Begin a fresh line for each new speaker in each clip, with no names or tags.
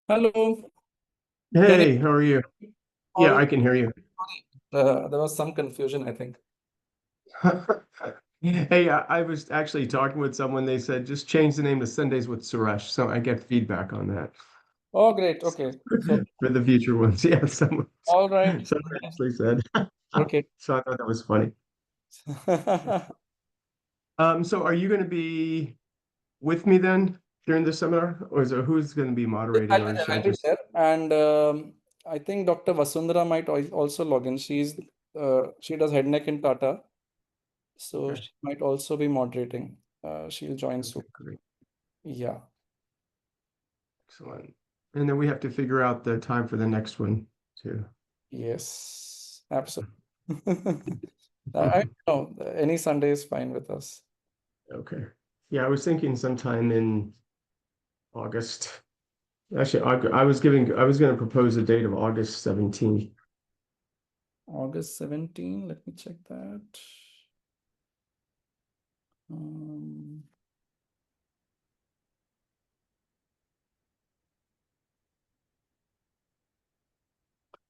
Hello, can you
Hey, how are you? Yeah,
all?
I can hear you.
There was some confusion, I think.
Hey, I was actually talking with someone. They said just change the name to Sundays with Suresh. So I get feedback on that
Oh, great. Okay. So,
for the future ones. Yeah,
all right.
someone actually said.
Okay.
So I thought that was funny. So are you going to be with me then during the seminar, or is there who's going to be moderating, or should I
I'll be
just?
there. And I think Dr. Vasundhara might also log in. She does head, neck, and Tata. So
Okay,
she might also be moderating. She'll join soon.
okay, great,
Yeah.
excellent. And then we have to figure out the time for the next one too.
Yes. Absolutely. I know any Sunday is fine with us.
Okay. Yeah, I was thinking sometime in August. Actually, I was going to propose a date of August 17th.
August 17. Let me check that. Um,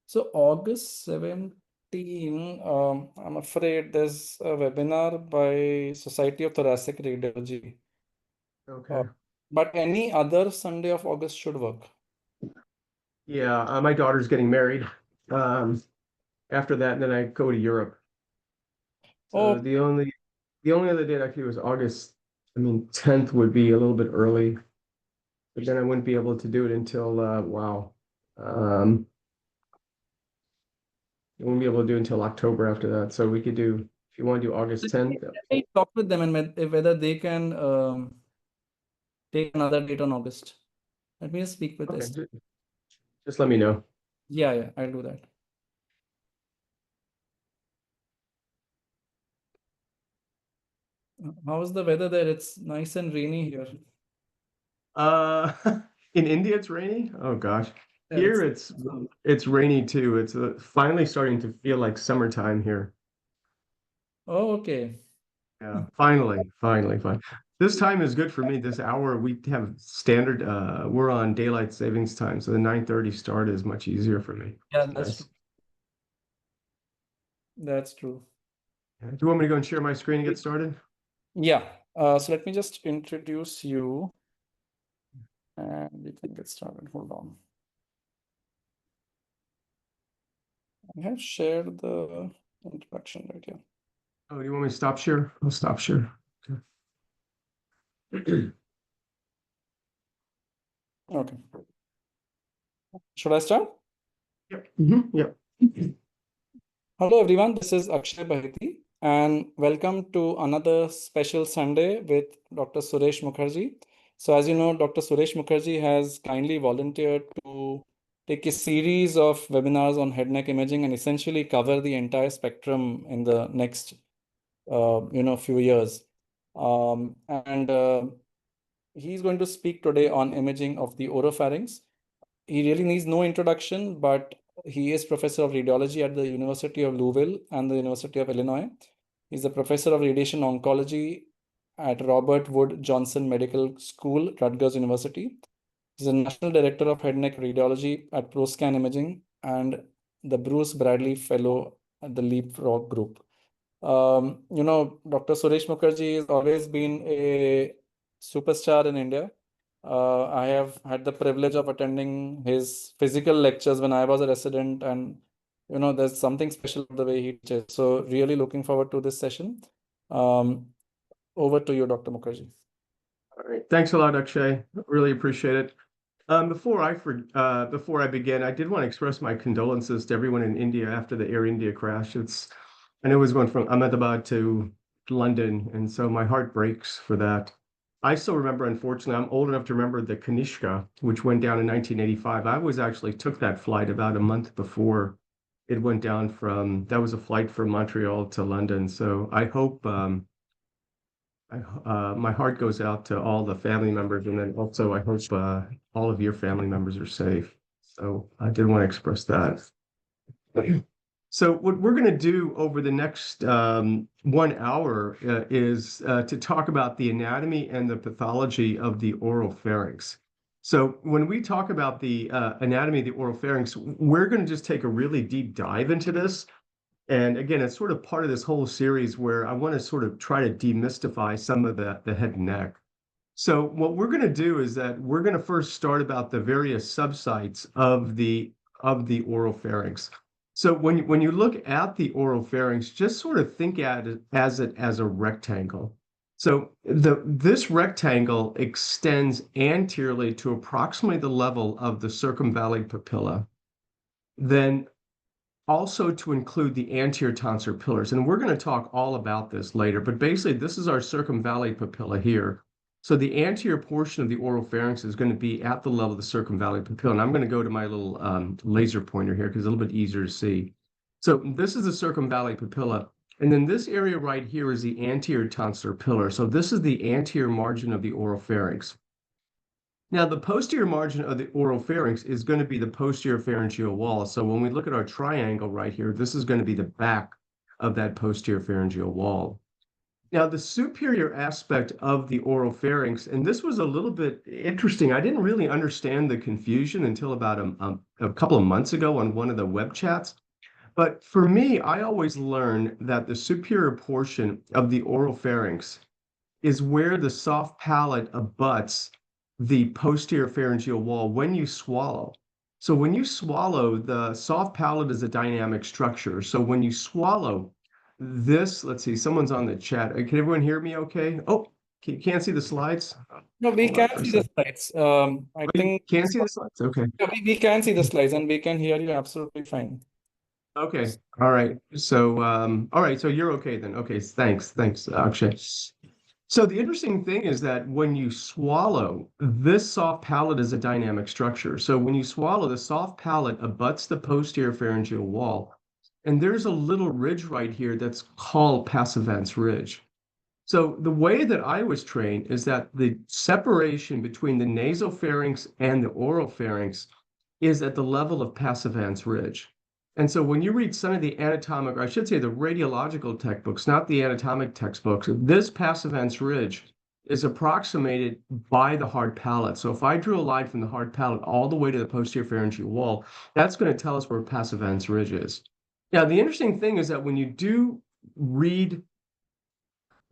So August 17, I'm afraid there's a webinar by Society of Thoracic Radiology. Uh,
Okay.
but any other Sunday of August should work.
Yeah, my daughter's getting married. Um, After that, and then I go to Europe. So
Oh,
the only other date I could do is August. I mean, 10th would be a little bit early, but then I wouldn't be able to do it until wow. I wouldn't be able to do it until October after that. So we could do if you want to do August
let
10th.
me talk with them and whether they can take another date on August. Let me just speak with
Okay,
this.
just let me know.
Yeah, yeah, I'll do that. How's the weather there? It's nice and rainy here.
Uh, in India, it's rainy. Oh gosh.
Yeah,
Here it's rainy too. It's finally starting to feel like summertime here.
oh, okay.
Yeah, finally. This time is good for me. This hour we have standard we're on daylight savings time, so the 9:30 start is much easier for me.
Yeah,
It's
that's true.
nice.
That's true.
Yeah. Do you want me to go and share my screen and get started?
Yeah. So let me just introduce you. And we can get started. Hold on. I have shared the introduction right here.
Oh, do you want me to stop share? I'll stop share. Okay.
Okay. Should I start?
Yep. Yep.
Hello, everyone. This is Akshay Baheti, and welcome to another special Sunday with Dr. Suresh Mukherjee. So, as you know, Dr. Suresh Mukherjee has kindly volunteered to take a series of webinars on head neck imaging and essentially cover the entire spectrum in the next, few years. And He's going to speak today on imaging of the oropharynx. He really needs no introduction, but he is professor of radiology at the University of Louisville and the University of Illinois. He's a professor of radiation oncology at Robert Wood Johnson Medical School, Rutgers University. He's a national director of head neck radiology at ProScan Imaging and the Bruce Bradley Fellow at the Leapfrog Group. Dr. Suresh Mukherjee has always been a superstar in India. I have had the privilege of attending his physical lectures when I was a resident, and there's something special about the way he teaches. So, really looking forward to this session. Um, Over to you, Dr. Mukherjee.
All right. Thanks a lot, Akshay. Really appreciate it. Before I begin, I did want to express my condolences to everyone in India after the Air India crash. I know it was going from Ahmedabad to London, and so my heart breaks for that. I still remember, unfortunately, I'm old enough to remember the Kanishka, which went down in 1985. I was actually took that flight about a month before it went down that was a flight from Montreal to London. So I hope my heart goes out to all the family members, and then also I hope all of your family members are safe. So I did want to express that. So what we're going to do over the next 1 hour is to talk about the anatomy and the pathology of the oropharynx. So when we talk about the anatomy of the oropharynx, we're going to just take a really deep dive into this. And again, it's sort of part of this whole series where I want to sort of try to demystify some of the head and neck. So what we're going to do is that we're going to first start about the various subsites of the oropharynx. So when you look at the oropharynx, just sort of think at it as a rectangle. So this rectangle extends anteriorly to approximately the level of the circumvallate papilla, then also to include the anterior tonsor pillars. And we're going to talk all about this later, but basically this is our circumvallate papilla here. So the anterior portion of the oropharynx is going to be at the level of the circumvallate papilla. And I'm going to go to my little laser pointer here because it's a little bit easier to see. So this is the circumvallate papilla. And then this area right here is the anterior tonsor pillar. So this is the anterior margin of the oropharynx. Now, the posterior margin of the oropharynx is going to be the posterior pharyngeal wall. So when we look at our triangle right here, this is going to be the back of that posterior pharyngeal wall. Now, the superior aspect of the oropharynx, and this was a little bit interesting. I didn't really understand the confusion until about a couple of months ago on one of the web chats. But for me, I always learned that the superior portion of the oropharynx is where the soft palate abuts the posterior pharyngeal wall when you swallow. So when you swallow, the soft palate is a dynamic structure. So when you swallow this, let's see, someone's on the chat. Can everyone hear me okay? Oh, you can't see the slides?
No, we
Hold on
can
for a
see the
second.
slides. I
Oh, you
think
can't see the slides? Okay.
yeah, we can see the slides and we can hear you absolutely fine.
Okay. All right. So, all right. So you're okay then. Okay. Thanks. Thanks, Akshay. So the interesting thing is that when you swallow, this soft palate is a dynamic structure. So when you swallow, the soft palate abuts the posterior pharyngeal wall. And there's a little ridge right here that's called passivance ridge. So the way that I was trained is that the separation between the nasopharynx and the oropharynx is at the level of passivance ridge. And so when you read some of the anatomic, or I should say the radiological textbooks, not the anatomic textbooks, this passivance ridge is approximated by the hard palate. So if I drew a line from the hard palate all the way to the posterior pharyngeal wall, that's going to tell us where passivance ridge is. Now, the interesting thing is that when you do read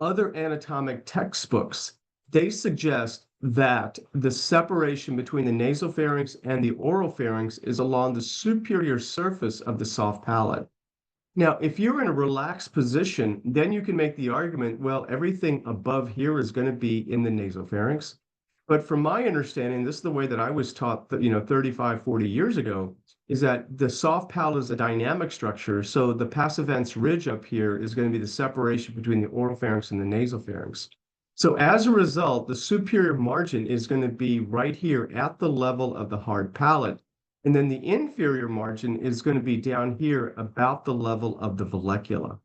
other anatomic textbooks, they suggest that the separation between the nasopharynx and the oropharynx is along the superior surface of the soft palate. Now, if you're in a relaxed position, then you can make the argument, well, everything above here is going to be in the nasopharynx. But from my understanding, this is the way that I was taught, 35, 40 years ago, is that the soft palate is a dynamic structure. So the passivance ridge up here is going to be the separation between the oropharynx and the nasopharynx. So as a result, the superior margin is going to be right here at the level of the hard palate. And then the inferior margin is going to be down here about the level of the vallecula.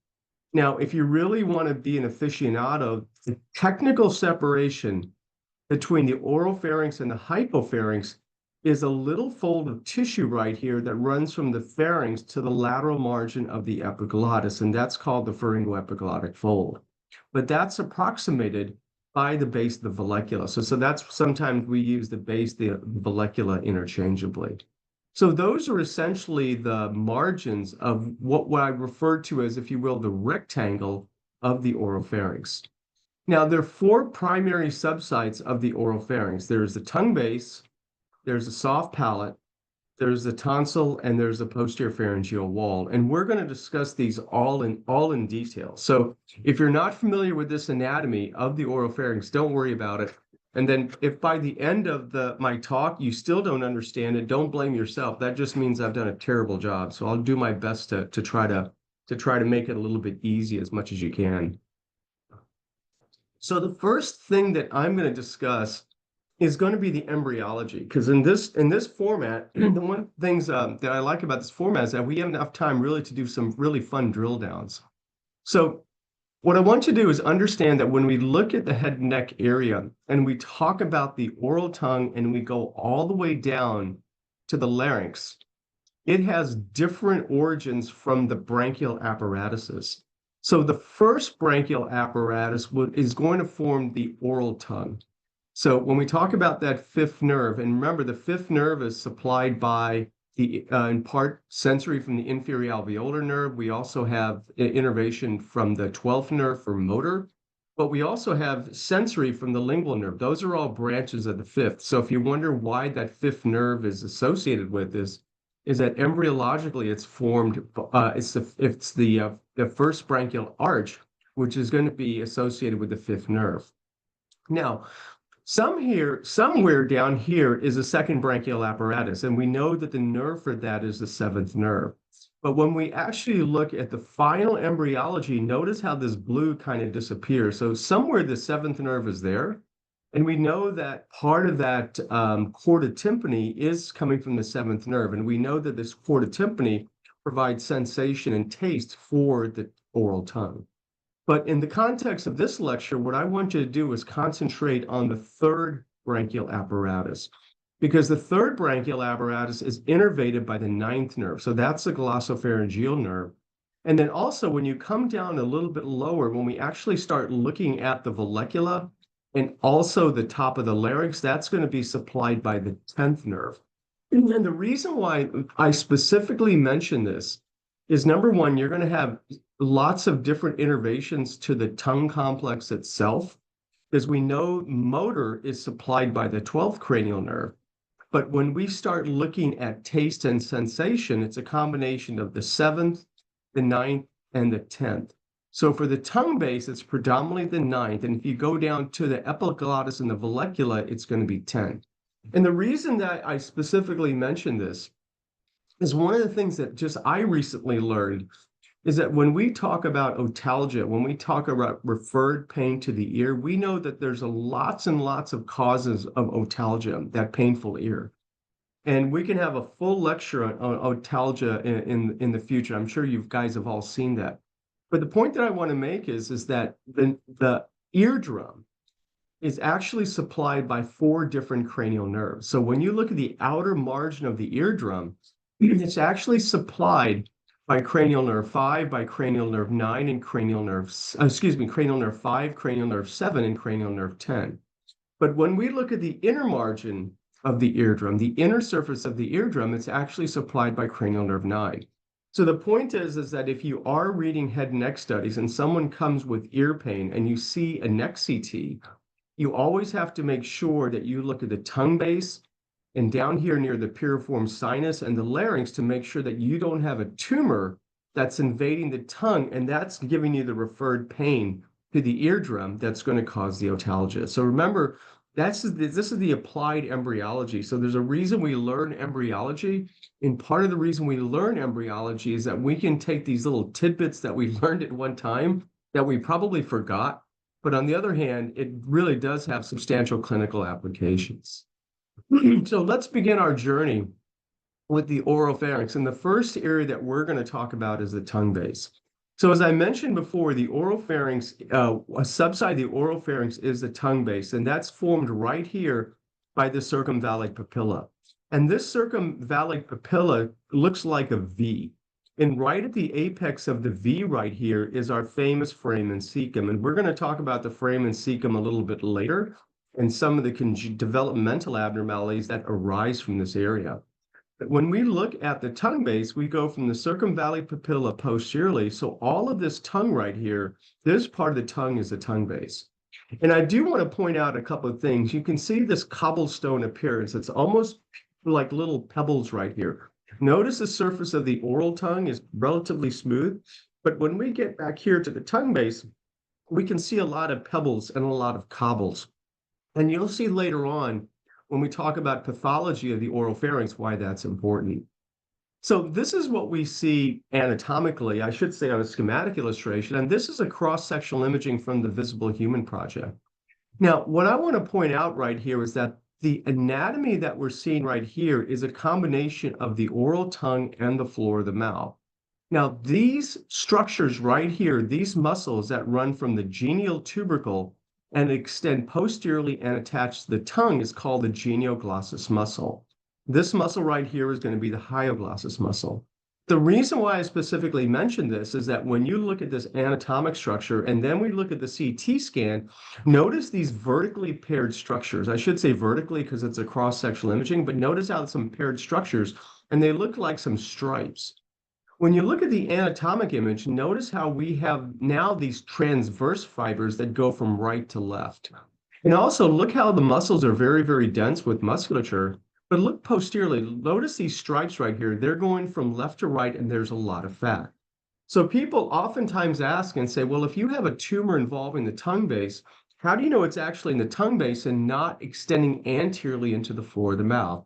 Now, if you really want to be an aficionado, the technical separation between the oropharynx and the hypopharynx is a little fold of tissue right here that runs from the pharynx to the lateral margin of the epiglottis, and that's called the pharyngoepiglottic fold. But that's approximated by the base of the vallecula. So that's sometimes we use the base, the vallecula interchangeably. So those are essentially the margins of what I refer to as, if you will, the rectangle of the oropharynx. Now, there are four primary subsites of the oropharynx. There's the tongue base, there's a soft palate, there's the tonsil, and there's the posterior pharyngeal wall. And we're going to discuss these all in detail. So if you're not familiar with this anatomy of the oropharynx, don't worry about it. And then if by the end of my talk you still don't understand it, don't blame yourself. That just means I've done a terrible job. So I'll do my best to try to make it a little bit easy as much as you can. So the first thing that I'm going to discuss is going to be the embryology, because in this format, the one things that I like about this format is that we have enough time really to do some really fun drill downs. So what I want you to do is understand that when we look at the head and neck area and we talk about the oral tongue and we go all the way down to the larynx, it has different origins from the branchial apparatuses. So the first branchial apparatus is going to form the oral tongue. So when we talk about that fifth nerve, and remember the fifth nerve is supplied by the in part sensory from the inferior alveolar nerve. We also have innervation from the 12th nerve for motor, but we also have sensory from the lingual nerve. Those are all branches of the fifth. So if you wonder why that fifth nerve is associated with this, is that embryologically it's formed, it's the first branchial arch, which is going to be associated with the fifth nerve. Now, somewhere down here is a second branchial apparatus, and we know that the nerve for that is the seventh nerve. But when we actually look at the final embryology, notice how this blue kind of disappears. So somewhere the seventh nerve is there, and we know that part of that chorda tympani is coming from the seventh nerve, and we know that this chorda tympani provides sensation and taste for the oral tongue. But in the context of this lecture, what I want you to do is concentrate on the third branchial apparatus, because the third branchial apparatus is innervated by the ninth nerve. So that's the glossopharyngeal nerve. And then also when you come down a little bit lower, when we actually start looking at the vallecula and also the top of the larynx, that's going to be supplied by the 10th nerve. And the reason why I specifically mention this is, number one, you're going to have lots of different innervations to the tongue complex itself, because we know motor is supplied by the 12th cranial nerve. But when we start looking at taste and sensation, it's a combination of the 7th, the 9th, and the 10th. So for the tongue base, it's predominantly the 9th. And if you go down to the epiglottis and the vallecula, it's going to be 10. And the reason that I specifically mention this is one of the things that just I recently learned is that when we talk about otalgia, when we talk about referred pain to the ear, we know that there's lots and lots of causes of otalgia, that painful ear. And we can have a full lecture on otalgia in the future. I'm sure you guys have all seen that. But the point that I want to make is that the eardrum is actually supplied by 4 different cranial nerves. So when you look at the outer margin of the eardrum, it's actually supplied by cranial nerve 5, by cranial nerve 9, and cranial nerve 5, cranial nerve 7, and cranial nerve 10. But when we look at the inner margin of the eardrum, the inner surface of the eardrum, it's actually supplied by cranial nerve 9. So the point is that if you are reading head and neck studies and someone comes with ear pain and you see a neck CT, you always have to make sure that you look at the tongue base and down here near the piriform sinus and the larynx to make sure that you don't have a tumor that's invading the tongue and that's giving you the referred pain to the eardrum that's going to cause the otalgia. So remember, this is the applied embryology. So there's a reason we learn embryology. And part of the reason we learn embryology is that we can take these little tidbits that we learned at one time that we probably forgot. But on the other hand, it really does have substantial clinical applications. So let's begin our journey with the oropharynx. And the first area that we're going to talk about is the tongue base. So as I mentioned before, the oropharynx, a subside of the oropharynx is the tongue base, and that's formed right here by the circumvallate papilla. And this circumvallate papilla looks like a V. And right at the apex of the V right here is our famous foramen cecum. And we're going to talk about the foramen cecum a little bit later and some of the developmental abnormalities that arise from this area. But when we look at the tongue base, we go from the circumvallate papilla posteriorly. So all of this tongue right here, this part of the tongue is the tongue base. And I do want to point out a couple of things. You can see this cobblestone appearance. It's almost like little pebbles right here. Notice the surface of the oral tongue is relatively smooth, but when we get back here to the tongue base, we can see a lot of pebbles and a lot of cobbles. And you'll see later on when we talk about pathology of the oropharynx why that's important. So this is what we see anatomically, I should say on a schematic illustration, and this is a cross-sectional imaging from the Visible Human Project. Now, what I want to point out right here is that the anatomy that we're seeing right here is a combination of the oral tongue and the floor of the mouth. Now, these structures right here, these muscles that run from the genial tubercle and extend posteriorly and attach to the tongue is called the genioglossus muscle. This muscle right here is going to be the hyoglossus muscle. The reason why I specifically mentioned this is that when you look at this anatomic structure and then we look at the CT scan, notice these vertically paired structures. I should say vertically because it's a cross-sectional imaging, but notice how some paired structures, and they look like some stripes. When you look at the anatomic image, notice how we have now these transverse fibers that go from right to left. And also look how the muscles are very, very dense with musculature. But look posteriorly, notice these stripes right here. They're going from left to right, and there's a lot of fat. So people oftentimes ask and say, well, if you have a tumor involving the tongue base, how do you know it's actually in the tongue base and not extending anteriorly into the floor of the mouth?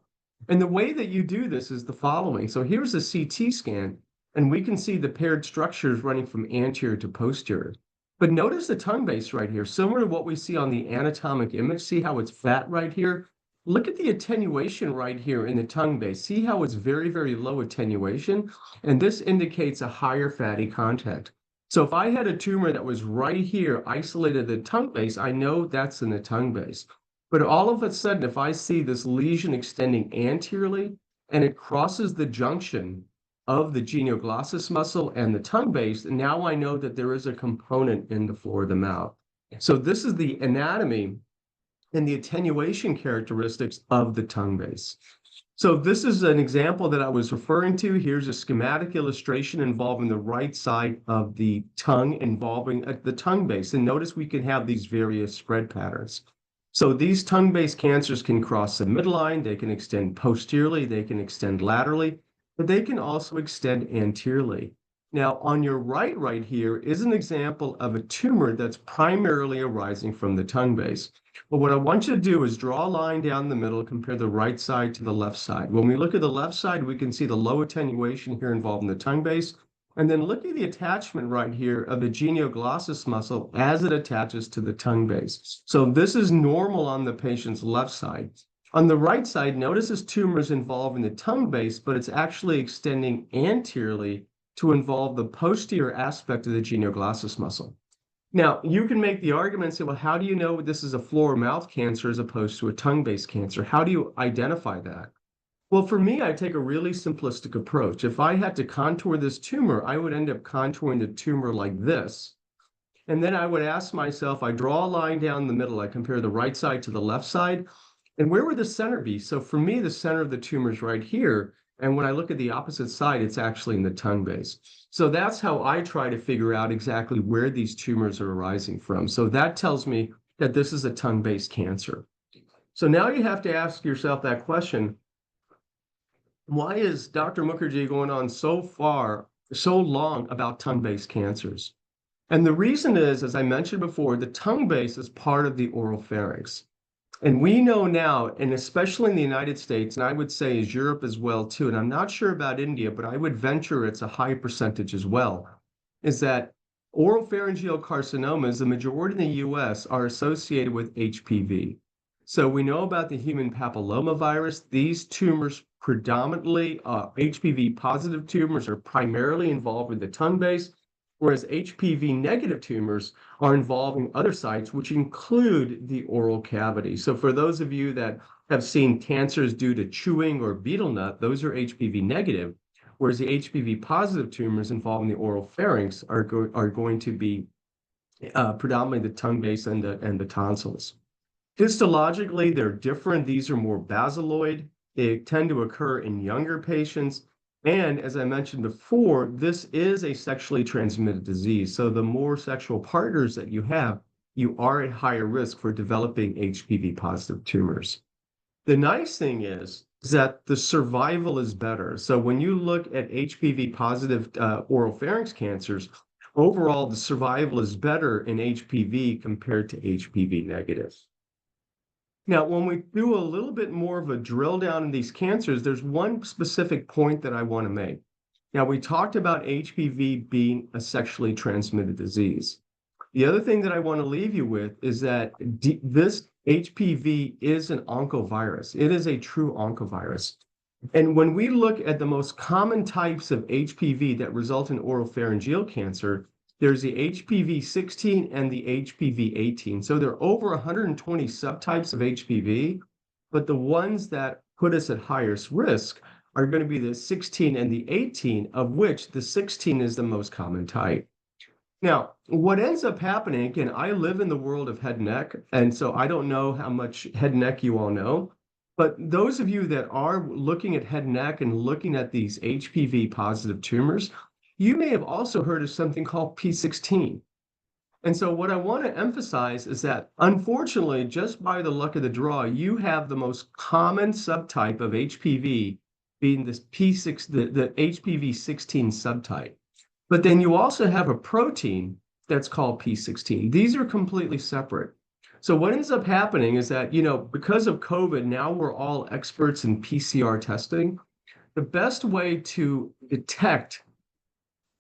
And the way that you do this is the following. So here's a CT scan, and we can see the paired structures running from anterior to posterior. But notice the tongue base right here, similar to what we see on the anatomic image. See how it's fat right here? Look at the attenuation right here in the tongue base. See how it's very, very low attenuation? And this indicates a higher fatty content. So if I had a tumor that was right here, isolated the tongue base, I know that's in the tongue base. But all of a sudden, if I see this lesion extending anteriorly and it crosses the junction of the genioglossus muscle and the tongue base, now I know that there is a component in the floor of the mouth. So this is the anatomy and the attenuation characteristics of the tongue base. So this is an example that I was referring to. Here's a schematic illustration involving the right side of the tongue involving the tongue base. And notice we can have these various spread patterns. So these tongue-based cancers can cross the midline, they can extend posteriorly, they can extend laterally, but they can also extend anteriorly. Now, on your right here is an example of a tumor that's primarily arising from the tongue base. But what I want you to do is draw a line down the middle, compare the right side to the left side. When we look at the left side, we can see the low attenuation here involved in the tongue base. And then look at the attachment right here of the genioglossus muscle as it attaches to the tongue base. So this is normal on the patient's left side. On the right side, notice this tumor is involved in the tongue base, but it's actually extending anteriorly to involve the posterior aspect of the genioglossus muscle. Now, you can make the argument and say, well, how do you know this is a floor mouth cancer as opposed to a tongue-based cancer? How do you identify that? Well, for me, I take a really simplistic approach. If I had to contour this tumor, I would end up contouring the tumor like this. And then I would ask myself, I draw a line down the middle, I compare the right side to the left side, and where would the center be? So for me, the center of the tumor is right here. And when I look at the opposite side, it's actually in the tongue base. So that's how I try to figure out exactly where these tumors are arising from. So that tells me that this is a tongue-based cancer. So now you have to ask yourself that question, why is Dr. Mukherjee going on so long about tongue-based cancers? And the reason is, as I mentioned before, the tongue base is part of the oropharynx. And we know now, and especially in the United States, and I would say is Europe as well too, and I'm not sure about India, but I would venture it's a high percentage as well, is that oropharyngeal carcinomas, the majority in the US, are associated with HPV. So we know about the human papillomavirus. These tumors predominantly, HPV positive tumors are primarily involved with the tongue base, whereas HPV negative tumors are involving other sites, which include the oral cavity. So for those of you that have seen cancers due to chewing or betel nut, those are HPV negative, whereas the HPV positive tumors involving the oral pharynx are going to be predominantly the tongue base and the tonsils. Histologically, they're different. These are more basaloid. They tend to occur in younger patients. And as I mentioned before, this is a sexually transmitted disease. So the more sexual partners that you have, you are at higher risk for developing HPV positive tumors. The nice thing is that the survival is better. So when you look at HPV positive oropharynx cancers, overall, the survival is better in HPV compared to HPV negative. Now, when we do a little bit more of a drill down in these cancers, there's one specific point that I want to make. Now, we talked about HPV being a sexually transmitted disease. The other thing that I want to leave you with is that this HPV is an oncovirus. It is a true oncovirus. And when we look at the most common types of HPV that result in oropharyngeal cancer, there's the HPV 16 and the HPV 18. So there are over 120 subtypes of HPV, but the ones that put us at highest risk are going to be the 16 and the 18, of which the 16 is the most common type. Now, what ends up happening, again, I live in the world of head and neck, and so I don't know how much head and neck you all know, but those of you that are looking at head and neck and looking at these HPV positive tumors, you may have also heard of something called P16. And so what I want to emphasize is that, unfortunately, just by the luck of the draw, you have the most common subtype of HPV being this P6, the HPV 16 subtype. But then you also have a protein that's called P16. These are completely separate. So what ends up happening is that, because of COVID, now we're all experts in PCR testing. The best way to detect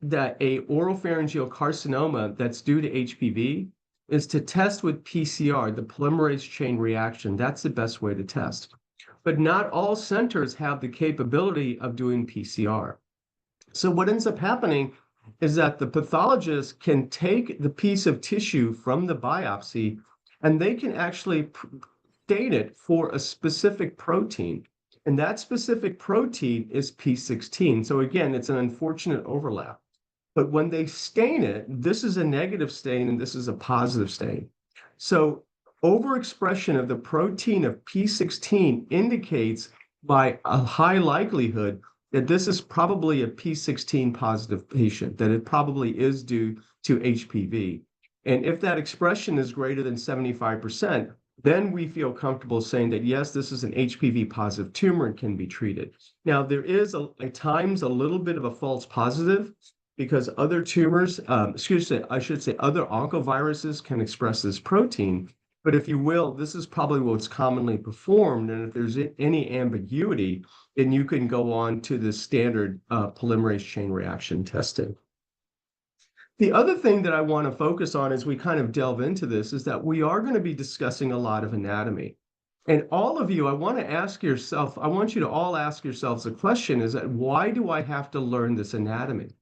that a oropharyngeal carcinoma that's due to HPV is to test with PCR, the polymerase chain reaction. That's the best way to test. But not all centers have the capability of doing PCR. So what ends up happening is that the pathologist can take the piece of tissue from the biopsy and they can actually stain it for a specific protein. And that specific protein is P16. So again, it's an unfortunate overlap. But when they stain it, this is a negative stain and this is a positive stain. So overexpression of the protein of P16 indicates by a high likelihood that this is probably a P16 positive patient, that it probably is due to HPV. And if that expression is greater than 75%, then we feel comfortable saying that, yes, this is an HPV positive tumor and can be treated. Now, there is at times a little bit of a false positive because other tumors, I should say other oncoviruses can express this protein. But if you will, this is probably what's commonly performed. And if there's any ambiguity, then you can go on to the standard polymerase chain reaction testing. The other thing that I want to focus on as we kind of delve into this is that we are going to be discussing a lot of anatomy. And all of you, I want you to all ask yourselves the question is that why do I have to learn this anatomy?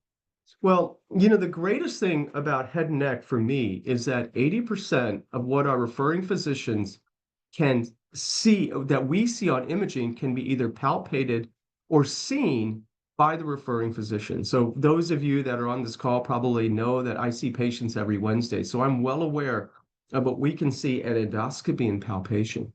Well, the greatest thing about head and neck for me is that 80% of what our referring physicians can see, that we see on imaging, can be either palpated or seen by the referring physician. So those of you that are on this call probably know that I see patients every Wednesday. So I'm well aware of what we can see at endoscopy and palpation.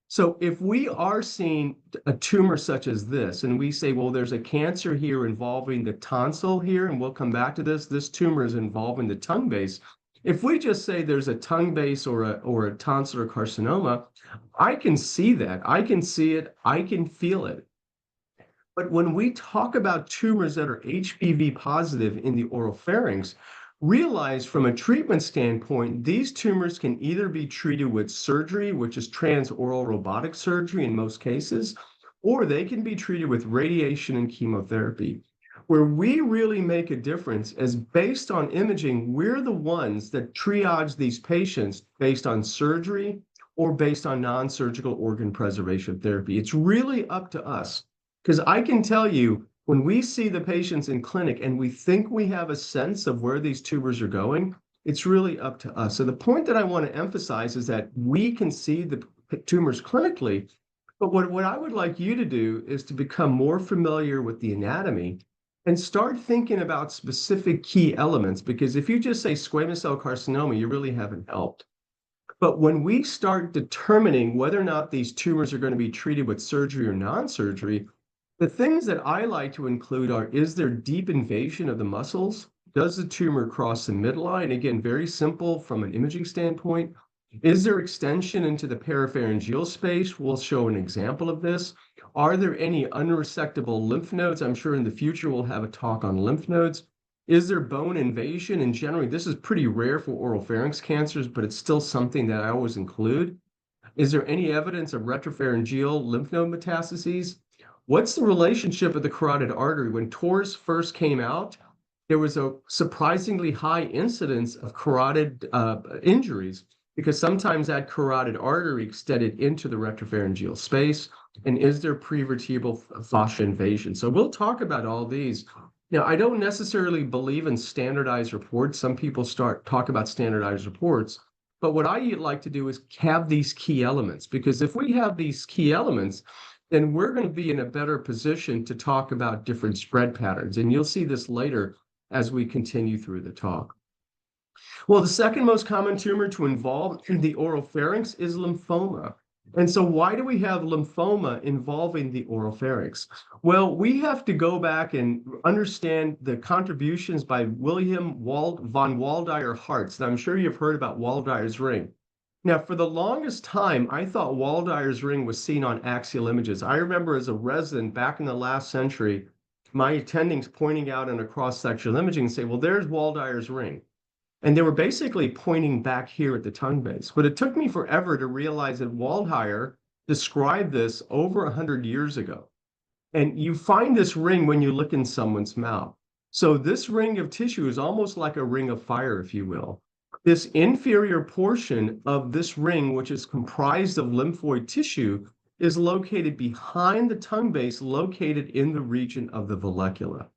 So if we are seeing a tumor such as this, and we say, well, there's a cancer here involving the tonsil here, and we'll come back to this tumor is involving the tongue base. If we just say there's a tongue base or a tonsillar carcinoma, I can see that. I can see it. I can feel it. But when we talk about tumors that are HPV positive in the oropharynx, realize from a treatment standpoint, these tumors can either be treated with surgery, which is transoral robotic surgery in most cases, or they can be treated with radiation and chemotherapy. Where we really make a difference is based on imaging, we're the ones that triage these patients based on surgery or based on non-surgical organ preservation therapy. It's really up to us, because I can tell you, when we see the patients in clinic and we think we have a sense of where these tumors are going, it's really up to us. So the point that I want to emphasize is that we can see the tumors clinically, but what I would like you to do is to become more familiar with the anatomy and start thinking about specific key elements, because if you just say squamous cell carcinoma, you really haven't helped. But when we start determining whether or not these tumors are going to be treated with surgery or non-surgery, the things that I like to include are, is there deep invasion of the muscles? Does the tumor cross the midline? Again, very simple from an imaging standpoint. Is there extension into the parapharyngeal space? We'll show an example of this. Are there any unresectable lymph nodes? I'm sure in the future we'll have a talk on lymph nodes. Is there bone invasion? And generally, this is pretty rare for oropharynx cancers, but it's still something that I always include. Is there any evidence of retropharyngeal lymph node metastases? What's the relationship of the carotid artery? When TORS first came out, there was a surprisingly high incidence of carotid injuries because sometimes that carotid artery extended into the retropharyngeal space. And is there prevertebral fascia invasion? So we'll talk about all these. Now, I don't necessarily believe in standardized reports. Some people talk about standardized reports. But what I like to do is have these key elements, because if we have these key elements, then we're going to be in a better position to talk about different spread patterns. And you'll see this later as we continue through the talk. Well, the second most common tumor to involve in the oropharynx is lymphoma. And so why do we have lymphoma involving the oropharynx? Well, we have to go back and understand the contributions by William von Waldeyer-Hartz. Now, I'm sure you've heard about Waldeyer's ring. Now, for the longest time, I thought Waldeyer's ring was seen on axial images. I remember as a resident back in the last century, my attendings pointing out in a cross-sectional imaging and say, well, there's Waldeyer's ring. And they were basically pointing back here at the tongue base. But it took me forever to realize that Waldeyer described this over 100 years ago. And you find this ring when you look in someone's mouth. So this ring of tissue is almost like a ring of fire, if you will. This inferior portion of this ring, which is comprised of lymphoid tissue, is located behind the tongue base, located in the region of the vallecula.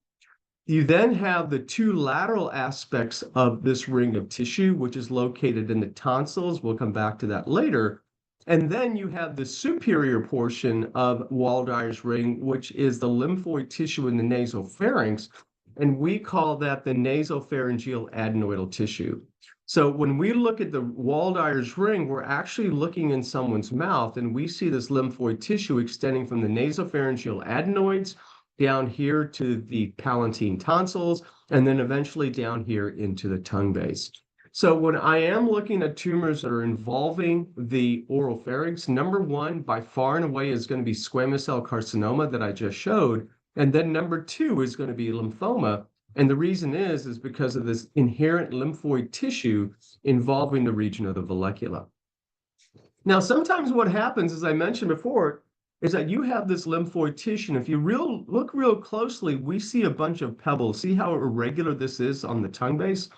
You then have the two lateral aspects of this ring of tissue, which is located in the tonsils. We'll come back to that later. And then you have the superior portion of Waldeyer's ring, which is the lymphoid tissue in the nasopharynx. And we call that the nasopharyngeal adenoidal tissue. So when we look at the Waldeyer's ring, we're actually looking in someone's mouth, and we see this lymphoid tissue extending from the nasopharyngeal adenoids down here to the palatine tonsils, and then eventually down here into the tongue base. So when I am looking at tumors that are involving the oropharynx, number one, by far and away, is going to be squamous cell carcinoma that I just showed. And then number two is going to be lymphoma. And the reason is because of this inherent lymphoid tissue involving the region of the vallecula. Now, sometimes what happens, as I mentioned before, is that you have this lymphoid tissue. And if you look real closely, we see a bunch of pebbles. See how irregular this is on the tongue base?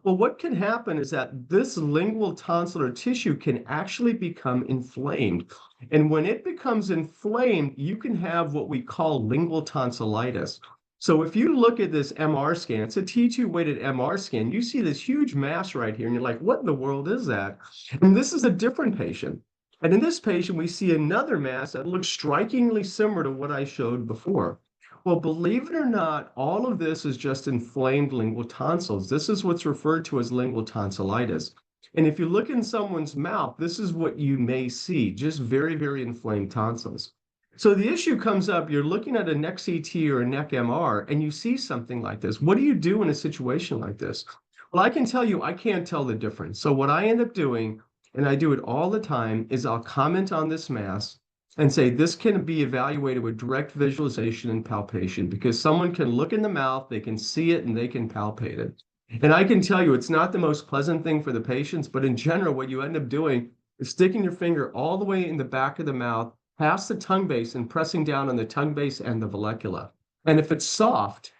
Well, what can happen is that this lingual tonsillar tissue can actually become inflamed. And when it becomes inflamed, you can have what we call lingual tonsillitis. So if you look at this MR scan, it's a T2 weighted MR scan, you see this huge mass right here, and you're like, what in the world is that? And this is a different patient. And in this patient, we see another mass that looks strikingly similar to what I showed before. Well, believe it or not, all of this is just inflamed lingual tonsils. This is what's referred to as lingual tonsillitis. And if you look in someone's mouth, this is what you may see, just very, very inflamed tonsils. So the issue comes up, you're looking at a neck CT or a neck MR, and you see something like this. What do you do in a situation like this? Well, I can tell you, I can't tell the difference. So what I end up doing, and I do it all the time, is I'll comment on this mass and say this can be evaluated with direct visualization and palpation, because someone can look in the mouth, they can see it, and they can palpate it. And I can tell you it's not the most pleasant thing for the patients, but in general, what you end up doing is sticking your finger all the way in the back of the mouth, past the tongue base, and pressing down on the tongue base and the vallecula. And if it's soft,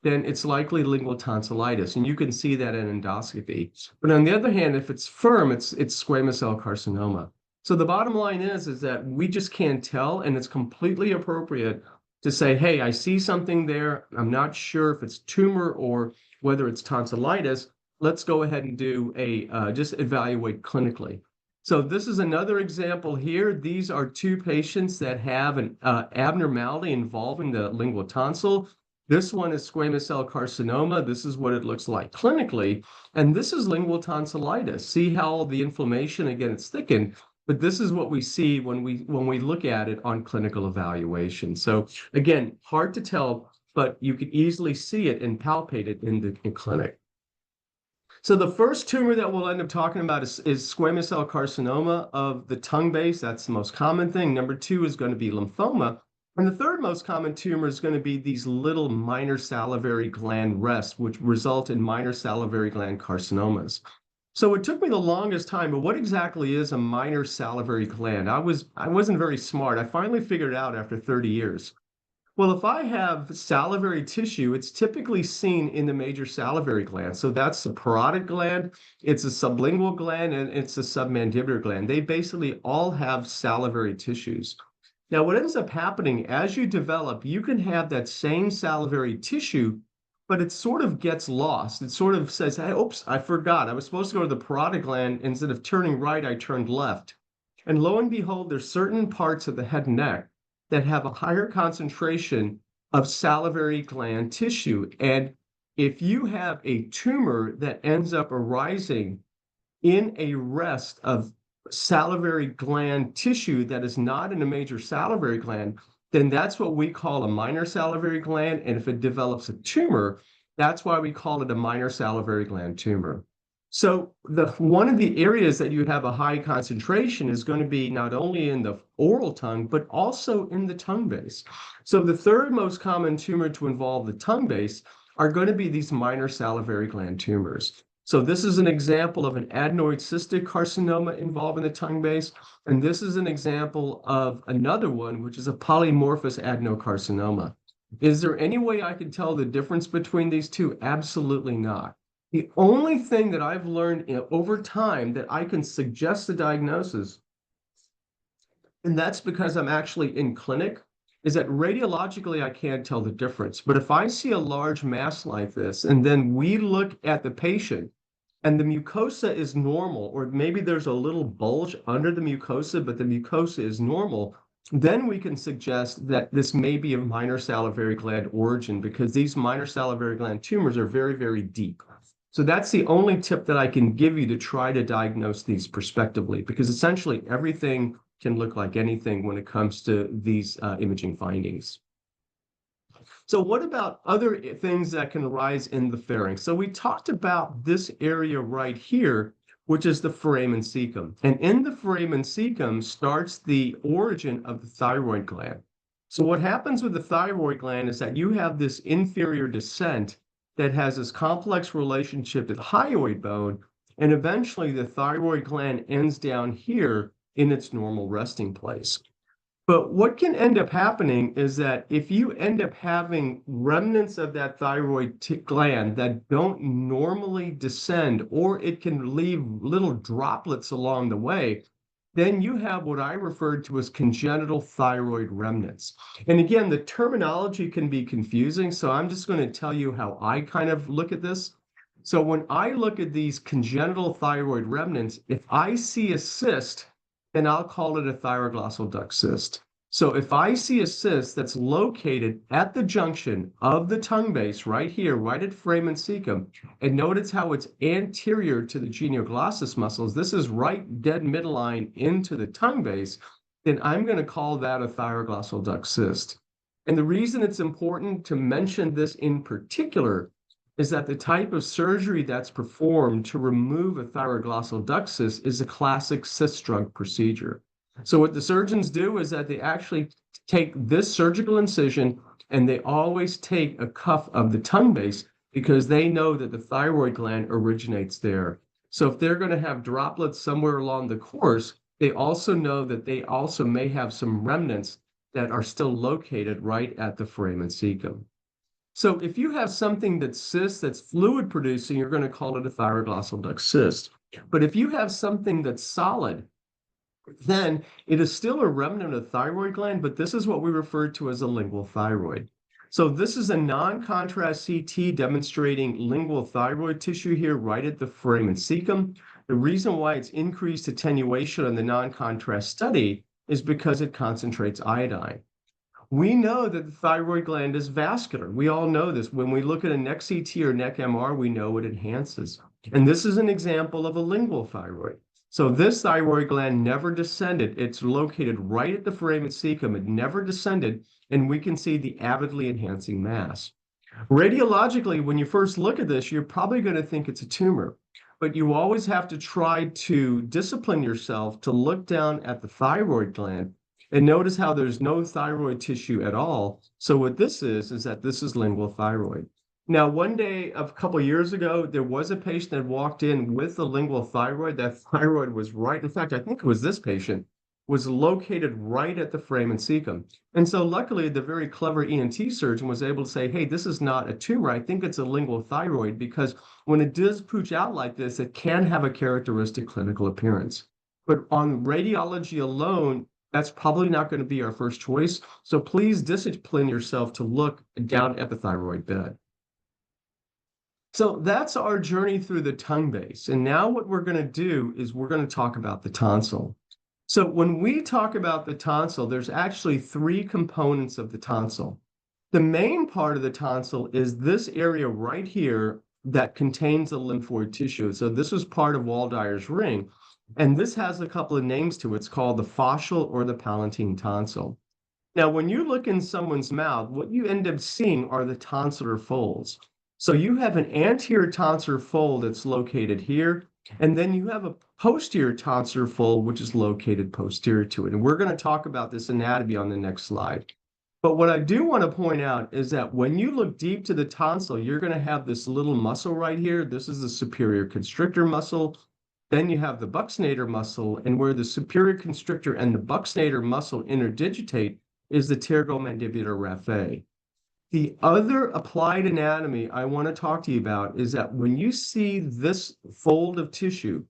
then it's likely lingual tonsillitis, and you can see that in endoscopy. But on the other hand, if it's firm, it's squamous cell carcinoma. So the bottom line is that we just can't tell, and it's completely appropriate to say, hey, I see something there. I'm not sure if it's tumor or whether it's tonsillitis. Let's go ahead and do just evaluate clinically. So this is another example here. These are two patients that have an abnormality involving the lingual tonsil. This one is squamous cell carcinoma. This is what it looks like clinically. And this is lingual tonsillitis. See how the inflammation, again, it's thickened, but this is what we see when we look at it on clinical evaluation. So again, hard to tell, but you can easily see it and palpate it in clinic. So the first tumor that we'll end up talking about is squamous cell carcinoma of the tongue base. That's the most common thing. Number two is going to be lymphoma. And the third most common tumor is going to be these little minor salivary gland rests, which result in minor salivary gland carcinomas. So it took me the longest time, but what exactly is a minor salivary gland? I wasn't very smart. I finally figured it out after 30 years. Well, if I have salivary tissue, it's typically seen in the major salivary gland. So that's the parotid gland, it's a sublingual gland, and it's a submandibular gland. They basically all have salivary tissues. Now, what ends up happening as you develop, you can have that same salivary tissue, but it sort of gets lost. It sort of says, hey, oops, I forgot. I was supposed to go to the parotid gland. Instead of turning right, I turned left. And lo and behold, there's certain parts of the head and neck that have a higher concentration of salivary gland tissue. And if you have a tumor that ends up arising in a rest of salivary gland tissue that is not in a major salivary gland, then that's what we call a minor salivary gland. And if it develops a tumor, that's why we call it a minor salivary gland tumor. So one of the areas that you have a high concentration is going to be not only in the oral tongue, but also in the tongue base. So the third most common tumor to involve the tongue base are going to be these minor salivary gland tumors. So this is an example of an adenoid cystic carcinoma involving the tongue base. And this is an example of another one, which is a polymorphous adenocarcinoma. Is there any way I can tell the difference between these two? Absolutely not. The only thing that I've learned over time that I can suggest the diagnosis, and that's because I'm actually in clinic, is that radiologically I can't tell the difference. But if I see a large mass like this, and then we look at the patient, and the mucosa is normal, or maybe there's a little bulge under the mucosa, but the mucosa is normal, then we can suggest that this may be a minor salivary gland origin, because these minor salivary gland tumors are very, very deep. So that's the only tip that I can give you to try to diagnose these prospectively, because essentially everything can look like anything when it comes to these imaging findings. So what about other things that can arise in the pharynx? So we talked about this area right here, which is the foramen cecum. And in the foramen cecum starts the origin of the thyroid gland. So what happens with the thyroid gland is that you have this inferior descent that has this complex relationship to the hyoid bone, and eventually the thyroid gland ends down here in its normal resting place. But what can end up happening is that if you end up having remnants of that thyroid gland that don't normally descend, or it can leave little droplets along the way, then you have what I referred to as congenital thyroid remnants. And again, the terminology can be confusing, so I'm just going to tell you how I kind of look at this. So when I look at these congenital thyroid remnants, if I see a cyst, then I'll call it a thyroglossal duct cyst. So if I see a cyst that's located at the junction of the tongue base right here, right at foramen cecum, and notice how it's anterior to the genioglossus muscles, this is right dead midline into the tongue base, then I'm going to call that a thyroglossal duct cyst. And the reason it's important to mention this in particular is that the type of surgery that's performed to remove a thyroglossal duct cyst is a classic cyst drug procedure. So what the surgeons do is that they actually take this surgical incision and they always take a cuff of the tongue base because they know that the thyroid gland originates there. So if they're going to have droplets somewhere along the course, they also know that they also may have some remnants that are still located right at the foramen cecum. So if you have something that's cyst, that's fluid producing, you're going to call it a thyroglossal duct cyst. But if you have something that's solid, then it is still a remnant of the thyroid gland, but this is what we refer to as a lingual thyroid. So this is a non-contrast CT demonstrating lingual thyroid tissue here right at the foramen cecum. The reason why it's increased attenuation on the non-contrast study is because it concentrates iodine. We know that the thyroid gland is vascular. We all know this. When we look at a neck CT or neck MR, we know it enhances. And this is an example of a lingual thyroid. So this thyroid gland never descended. It's located right at the foramen cecum. It never descended, and we can see the avidly enhancing mass. Radiologically, when you first look at this, you're probably going to think it's a tumor, but you always have to try to discipline yourself to look down at the thyroid gland and notice how there's no thyroid tissue at all. So what this is that this is lingual thyroid. Now, one day, a couple of years ago, there was a patient that walked in with a lingual thyroid. That thyroid was right. In fact, I think it was this patient, was located right at the foramen cecum. And so luckily, the very clever ENT surgeon was able to say, hey, this is not a tumor. I think it's a lingual thyroid, because when it does pooch out like this, it can have a characteristic clinical appearance. But on radiology alone, that's probably not going to be our first choice. So please discipline yourself to look down at the thyroid bed. So that's our journey through the tongue base. And now what we're going to do is we're going to talk about the tonsil. So when we talk about the tonsil, there's actually three components of the tonsil. The main part of the tonsil is this area right here that contains the lymphoid tissue. So this was part of Waldeyer's ring, and this has a couple of names to it. It's called the fascial or the palatine tonsil. Now, when you look in someone's mouth, what you end up seeing are the tonsillar folds. So you have an anterior tonsillar fold that's located here, and then you have a posterior tonsillar fold, which is located posterior to it. And we're going to talk about this anatomy on the next slide. But what I do want to point out is that when you look deep to the tonsil, you're going to have this little muscle right here. This is the superior constrictor muscle. Then you have the buccinator muscle, and where the superior constrictor and the buccinator muscle interdigitate is the pterygomandibular raphe. The other applied anatomy I want to talk to you about is that when you see this fold of tissue,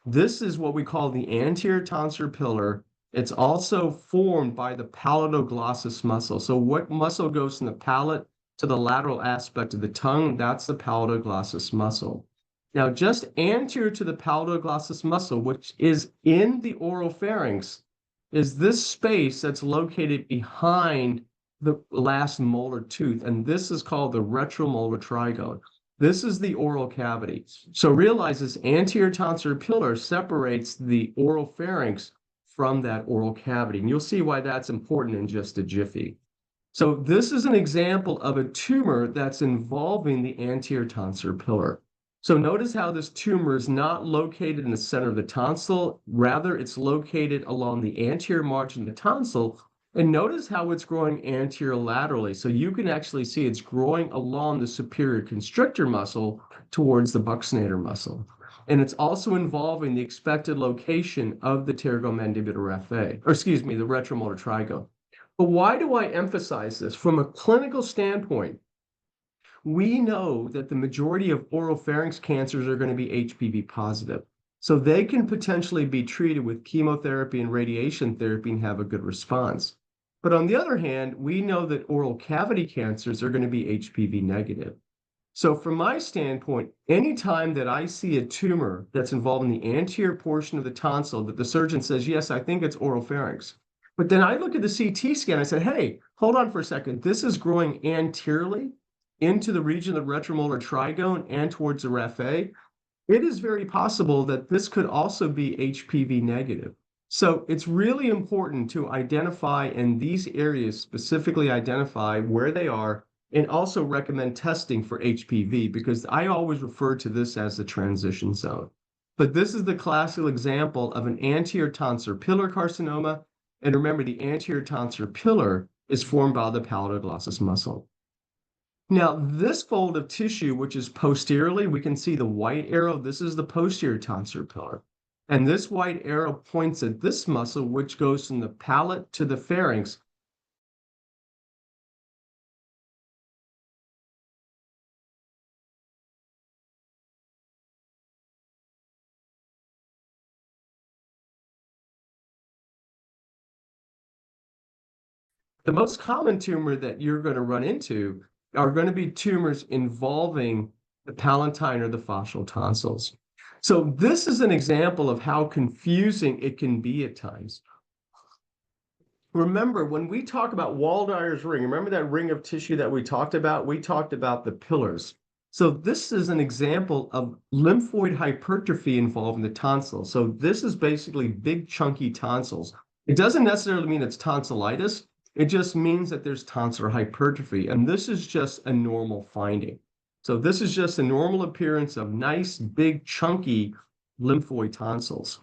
this is what we call the anterior tonsillar pillar. It's also formed by the palatoglossus muscle. So what muscle goes from the palate to the lateral aspect of the tongue? That's the palatoglossus muscle. Now, just anterior to the palatoglossus muscle, which is in the oropharynx, is this space that's located behind the last molar tooth, and this is called the retromolar trigone. This is the oral cavity. So realize this anterior tonsillar pillar separates the oropharynx from that oral cavity, and you'll see why that's important in just a jiffy. So this is an example of a tumor that's involving the anterior tonsillar pillar. So notice how this tumor is not located in the center of the tonsil, rather it's located along the anterior margin of the tonsil, and notice how it's growing anterolaterally. So you can actually see it's growing along the superior constrictor muscle towards the buccinator muscle. And it's also involving the expected location of the pterygomandibular raphe, or excuse me, the retromolar trigone. But why do I emphasize this? From a clinical standpoint, we know that the majority of oropharynx cancers are going to be HPV positive. So they can potentially be treated with chemotherapy and radiation therapy and have a good response. But on the other hand, we know that oral cavity cancers are going to be HPV negative. So from my standpoint, anytime that I see a tumor that's involved in the anterior portion of the tonsil that the surgeon says, yes, I think it's oropharynx. But then I look at the CT scan, I said, hey, hold on for a second. This is growing anteriorly into the region of the retromolar trigone and towards the raphe. It is very possible that this could also be HPV negative. So it's really important to identify in these areas, specifically identify where they are, and also recommend testing for HPV, because I always refer to this as the transition zone. But this is the classical example of an anterior tonsillar pillar carcinoma. And remember, the anterior tonsillar pillar is formed by the palatoglossus muscle. Now, this fold of tissue, which is posteriorly, we can see the white arrow. This is the posterior tonsillar pillar. And this white arrow points at this muscle, which goes from the palate to the pharynx. The most common tumor that you're going to run into are going to be tumors involving the palatine or the fascial tonsils. So this is an example of how confusing it can be at times. Remember, when we talk about Waldeyer's ring, remember that ring of tissue that we talked about? We talked about the pillars. So this is an example of lymphoid hypertrophy involved in the tonsil. So this is basically big, chunky tonsils. It doesn't necessarily mean it's tonsillitis. It just means that there's tonsillar hypertrophy, and this is just a normal finding. So this is just a normal appearance of nice, big, chunky lymphoid tonsils.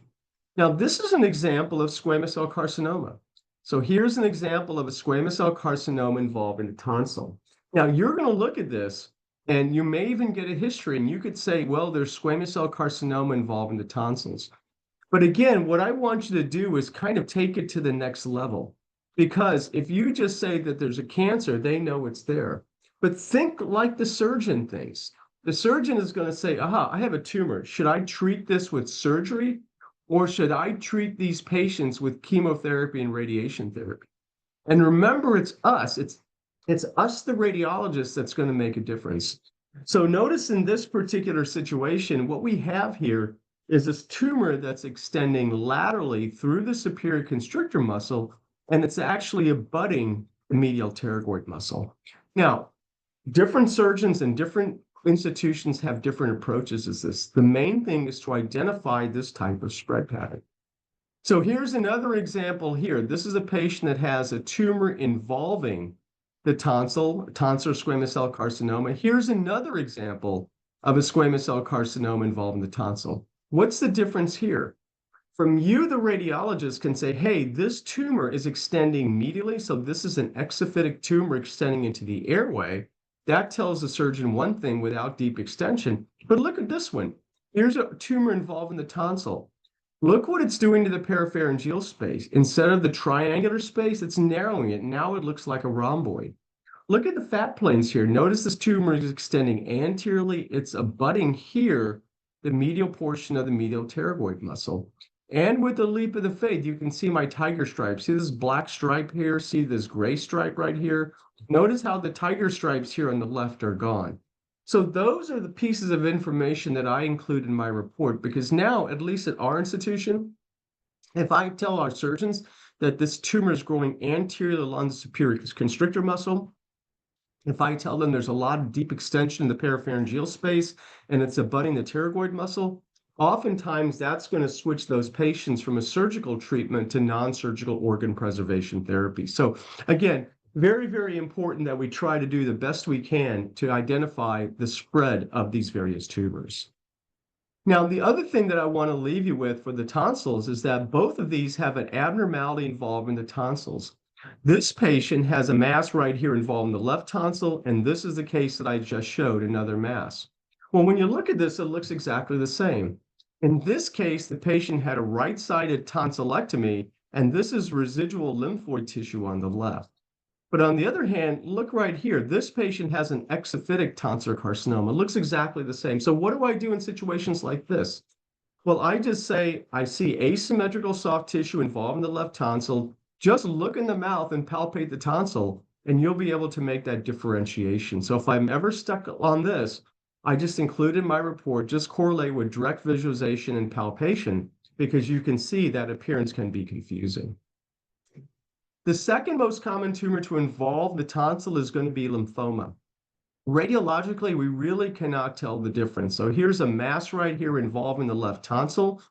Now, this is an example of squamous cell carcinoma. So here's an example of a squamous cell carcinoma involving the tonsil. Now, you're going to look at this, and you may even get a history, and you could say, well, there's squamous cell carcinoma involving the tonsils. But again, what I want you to do is kind of take it to the next level. Because if you just say that there's a cancer, they know it's there. But think like the surgeon thinks. The surgeon is going to say, aha, I have a tumor. Should I treat this with surgery? Or should I treat these patients with chemotherapy and radiation therapy? And remember, it's us. It's us, the radiologists, that's going to make a difference. So notice in this particular situation, what we have here is this tumor that's extending laterally through the superior constrictor muscle, and it's actually abutting the medial pterygoid muscle. Now, different surgeons and different institutions have different approaches to this. The main thing is to identify this type of spread pattern. So here's another example here. This is a patient that has a tumor involving the tonsil squamous cell carcinoma. Here's another example of a squamous cell carcinoma involving the tonsil. What's the difference here? From you, the radiologist can say, hey, this tumor is extending medially, so this is an exophytic tumor extending into the airway. That tells the surgeon one thing without deep extension. But look at this one. Here's a tumor involving the tonsil. Look what it's doing to the parapharyngeal space. Instead of the triangular space, it's narrowing it. Now it looks like a rhomboid. Look at the fat planes here. Notice this tumor is extending anteriorly. It's abutting here, the medial portion of the medial pterygoid muscle. And with the leap of the faith, you can see my tiger stripe. See this black stripe here? See this gray stripe right here? Notice how the tiger stripes here on the left are gone. So those are the pieces of information that I include in my report, because now, at least at our institution, if I tell our surgeons that this tumor is growing anteriorly along the superior constrictor muscle, if I tell them there's a lot of deep extension in the parapharyngeal space and it's abutting the pterygoid muscle, oftentimes that's going to switch those patients from a surgical treatment to non-surgical organ preservation therapy. So again, very, very important that we try to do the best we can to identify the spread of these various tumors. Now, the other thing that I want to leave you with for the tonsils is that both of these have an abnormality involving the tonsils. This patient has a mass right here involving the left tonsil, and this is the case that I just showed, another mass. Well, when you look at this, it looks exactly the same. In this case, the patient had a right-sided tonsillectomy, and this is residual lymphoid tissue on the left. But on the other hand, look right here. This patient has an exophytic tonsillar carcinoma. It looks exactly the same. So what do I do in situations like this? Well, I just say, I see asymmetrical soft tissue involving the left tonsil. Just look in the mouth and palpate the tonsil, and you'll be able to make that differentiation. So if I'm ever stuck on this, I just include in my report, just correlate with direct visualization and palpation, because you can see that appearance can be confusing. The second most common tumor to involve the tonsil is going to be lymphoma. Radiologically, we really cannot tell the difference. So here's a mass right here involving the left tonsil.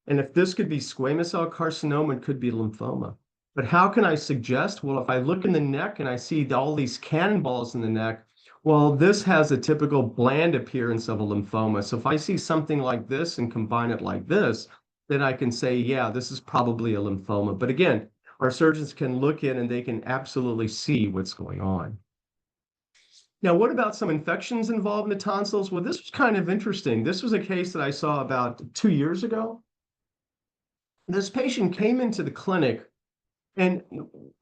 And if this could be squamous cell carcinoma, it could be lymphoma. But how can I suggest? Well, if I look in the neck and I see all these cannonballs in the neck, well, this has a typical bland appearance of a lymphoma. So if I see something like this and combine it like this, then I can say, yeah, this is probably a lymphoma. But again, our surgeons can look in and they can absolutely see what's going on. Now, what about some infections involved in the tonsils? Well, this was kind of interesting. This was a case that I saw about 2 years ago. This patient came into the clinic, and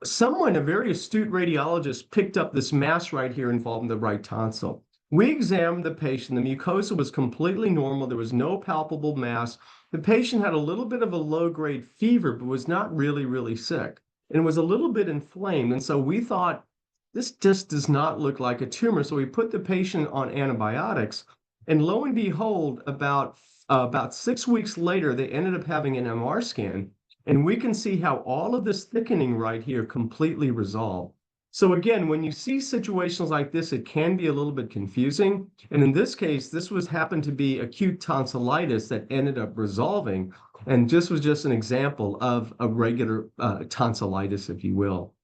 someone, a very astute radiologist, picked up this mass right here involving the right tonsil. We examined the patient. The mucosa was completely normal. There was no palpable mass. The patient had a little bit of a low-grade fever, but was not really, really sick, and was a little bit inflamed. And so we thought, this just does not look like a tumor. So we put the patient on antibiotics, and lo and behold, about 6 weeks later, they ended up having an MR scan, and we can see how all of this thickening right here completely resolved. So again, when you see situations like this, it can be a little bit confusing. And in this case, this happened to be acute tonsillitis that ended up resolving. And this was just an example of a regular tonsillitis, if you will.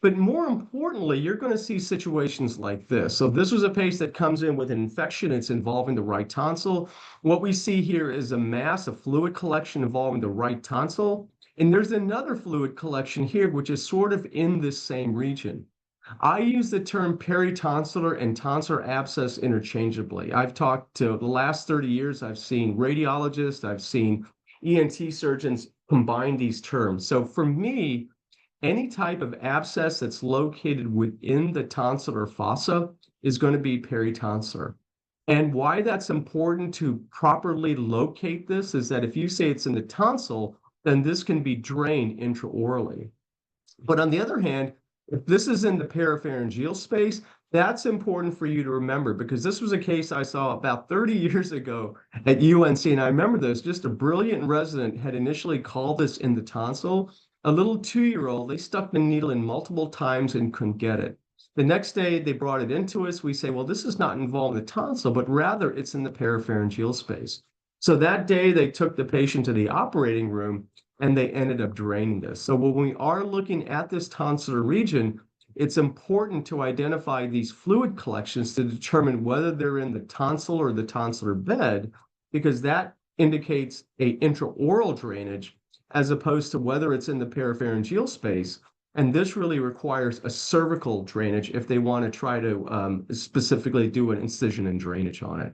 But more importantly, you're going to see situations like this. So this was a patient that comes in with an infection. It's involving the right tonsil. What we see here is a mass of fluid collection involving the right tonsil. And there's another fluid collection here, which is sort of in this same region. I use the term peritonsillar and tonsillar abscess interchangeably. I've talked to the last 30 years, I've seen radiologists, I've seen ENT surgeons combine these terms. So for me, any type of abscess that's located within the tonsillar fossa is going to be peritonsillar. And why that's important to properly locate this is that if you say it's in the tonsil, then this can be drained intraorally. But on the other hand, if this is in the parapharyngeal space, That's important for you to remember because this was a case I saw about 30 years ago at UNC. And I remember this, just a brilliant resident had initially called this in the tonsil. A little 2-year-old, they stuck the needle in multiple times and couldn't get it. The next day they brought it into us. We say, well, this is not involved in the tonsil, but rather it's in the parapharyngeal space. So that day they took the patient to the operating room and they ended up draining this. So when we are looking at this tonsillar region, it's important to identify these fluid collections to determine whether they're in the tonsil or the tonsillar bed, because that indicates a intraoral drainage as opposed to whether it's in the parapharyngeal space. And this really requires a cervical drainage if they want to try to specifically do an incision and drainage on it.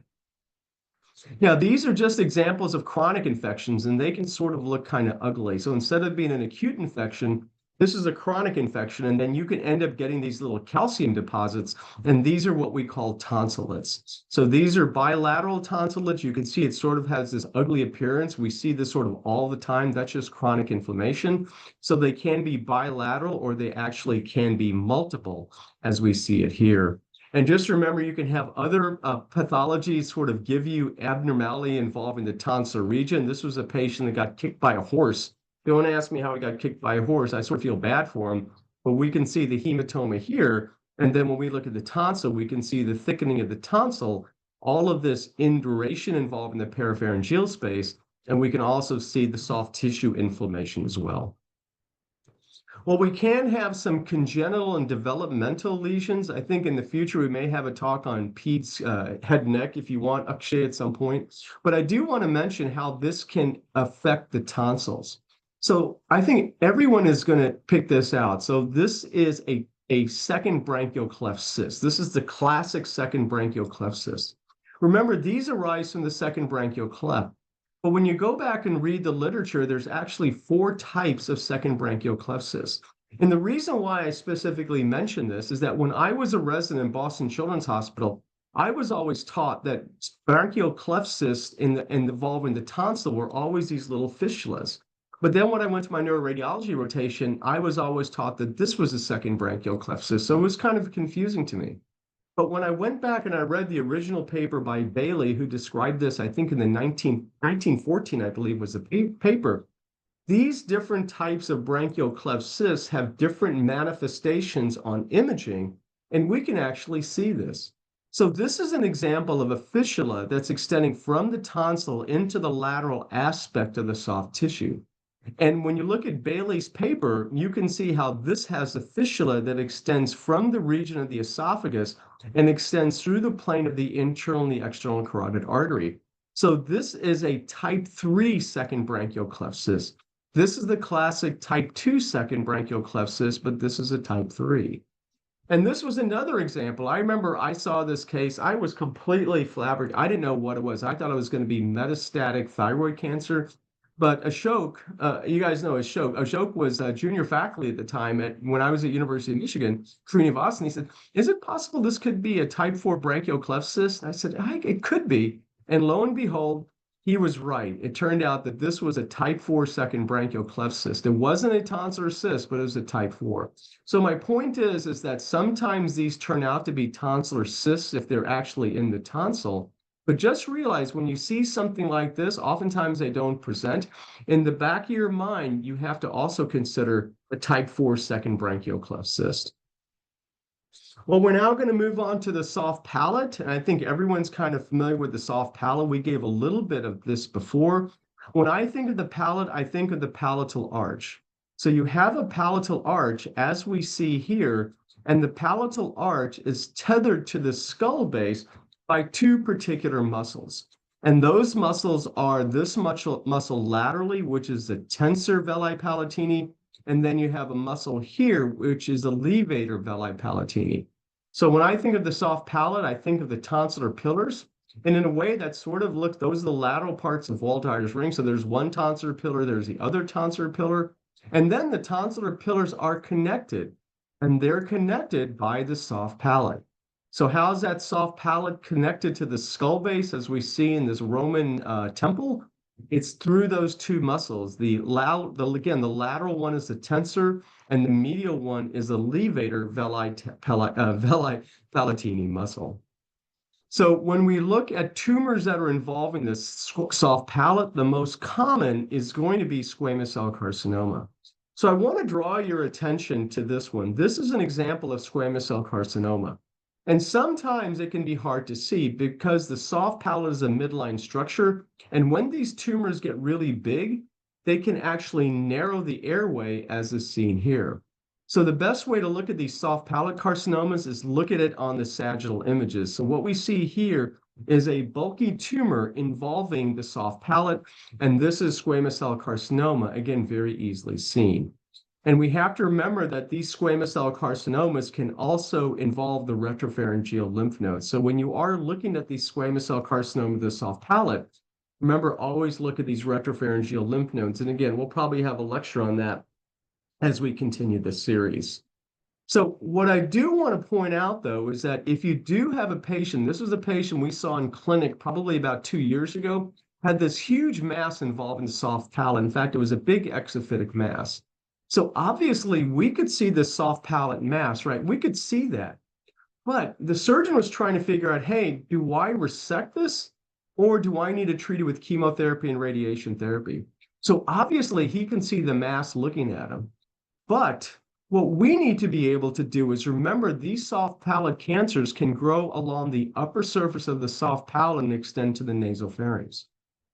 Now, these are just examples of chronic infections, and they can sort of look kind of ugly. So instead of being an acute infection, this is a chronic infection, and then you can end up getting these little calcium deposits, and these are what we call tonsillates. So these are bilateral tonsillates. You can see it sort of has this ugly appearance. We see this sort of all the time. That's just chronic inflammation. So they can be bilateral, or they actually can be multiple, as we see it here. And just remember, you can have other pathologies sort of give you abnormality involving the tonsillar region. This was a patient that got kicked by a horse. Don't ask me how he got kicked by a horse. I sort of feel bad for him, but we can see the hematoma here. And then when we look at the tonsil, we can see the thickening of the tonsil, all of this induration involved in the parapharyngeal space. And we can also see the soft tissue inflammation as well. Well, we can have some congenital and developmental lesions. I think in the future we may have a talk on peds head and neck if you want, Akshay, at some point. But I do want to mention how this can affect the tonsils. So I think everyone is going to pick this out. So this is a second branchial cleft cyst. This is the classic second branchial cleft cyst. Remember, these arise from the second branchial cleft. But when you go back and read the literature, there's actually 4 types of second branchial cleft cysts. And the reason why I specifically mention this is that when I was a resident in Boston Children's Hospital, I was always taught that branchial cleft cysts involving the tonsil were always these little fistulas. But then when I went to my neuroradiology rotation, I was always taught that this was a second branchial cleft cyst. So it was kind of confusing to me. But when I went back and I read the original paper by Bailey, who described this, I think in the 1914, I believe was the paper, these different types of branchial cleft cysts have different manifestations on imaging, and we can actually see this. So this is an example of a fistula that's extending from the tonsil into the lateral aspect of the soft tissue. And when you look at Bailey's paper, you can see how this has a fistula that extends from the region of the esophagus and extends through the plane of the internal and the external carotid artery. So this is a type 3 second branchial cleft cyst. This is the classic type 2 second branchial cleft cyst, but this is a type 3. And this was another example. I remember I saw this case. I was completely flabbergasted. I didn't know what it was. I thought it was going to be metastatic thyroid cancer. But Ashok, you guys know Ashok. Ashok was junior faculty at the time when I was at University of Michigan, Srinivasan. He said, is it possible this could be a type 4 branchial cleft cyst? And I said, it could be. And lo and behold, he was right. It turned out that this was a type 4 second branchial cleft cyst. It wasn't a tonsillar cyst, but it was a type 4. So my point is that sometimes these turn out to be tonsillar cysts if they're actually in the tonsil. But just realize when you see something like this, oftentimes they don't present. In the back of your mind, you have to also consider a type 4 second branchial cleft cyst. Well, we're now going to move on to the soft palate. And I think everyone's kind of familiar with the soft palate. We gave a little bit of this before. When I think of the palate, I think of the palatal arch. So you have a palatal arch, as we see here, and the palatal arch is tethered to the skull base by 2 particular muscles. And those muscles are this muscle laterally, which is the tensor veli palatini, and then you have a muscle here, which is the levator veli palatini. So when I think of the soft palate, I think of the tonsillar pillars. And in a way that sort of looks, those are the lateral parts of Walthire's ring. So there's one tonsillar pillar, there's the other tonsillar pillar. And then the tonsillar pillars are connected, and they're connected by the soft palate. So how's that soft palate connected to the skull base as we see in this Roman temple? It's through those two muscles. Again, the lateral one is the tensor, and the medial one is the levator veli palatini muscle. So when we look at tumors that are involving the soft palate, the most common is going to be squamous cell carcinoma. So I want to draw your attention to this one. This is an example of squamous cell carcinoma. And sometimes it can be hard to see because the soft palate is a midline structure. And when these tumors get really big, they can actually narrow the airway, as is seen here. So the best way to look at these soft palate carcinomas is look at it on the sagittal images. So what we see here is a bulky tumor involving the soft palate, and this is squamous cell carcinoma, again, very easily seen. And we have to remember that these squamous cell carcinomas can also involve the retropharyngeal lymph nodes. So when you are looking at these squamous cell carcinoma of the soft palate, remember, always look at these retropharyngeal lymph nodes. And again, we'll probably have a lecture on that as we continue this series. So what I do want to point out, though, is that if you do have a patient, this was a patient we saw in clinic probably about 2 years ago, had this huge mass involving the soft palate. In fact, it was a big exophytic mass. So obviously we could see the soft palate mass, right? We could see that. But the surgeon was trying to figure out, hey, do I resect this or do I need to treat it with chemotherapy and radiation therapy? So obviously he can see the mass looking at him. But what we need to be able to do is remember these soft palate cancers can grow along the upper surface of the soft palate and extend to the nasopharynx.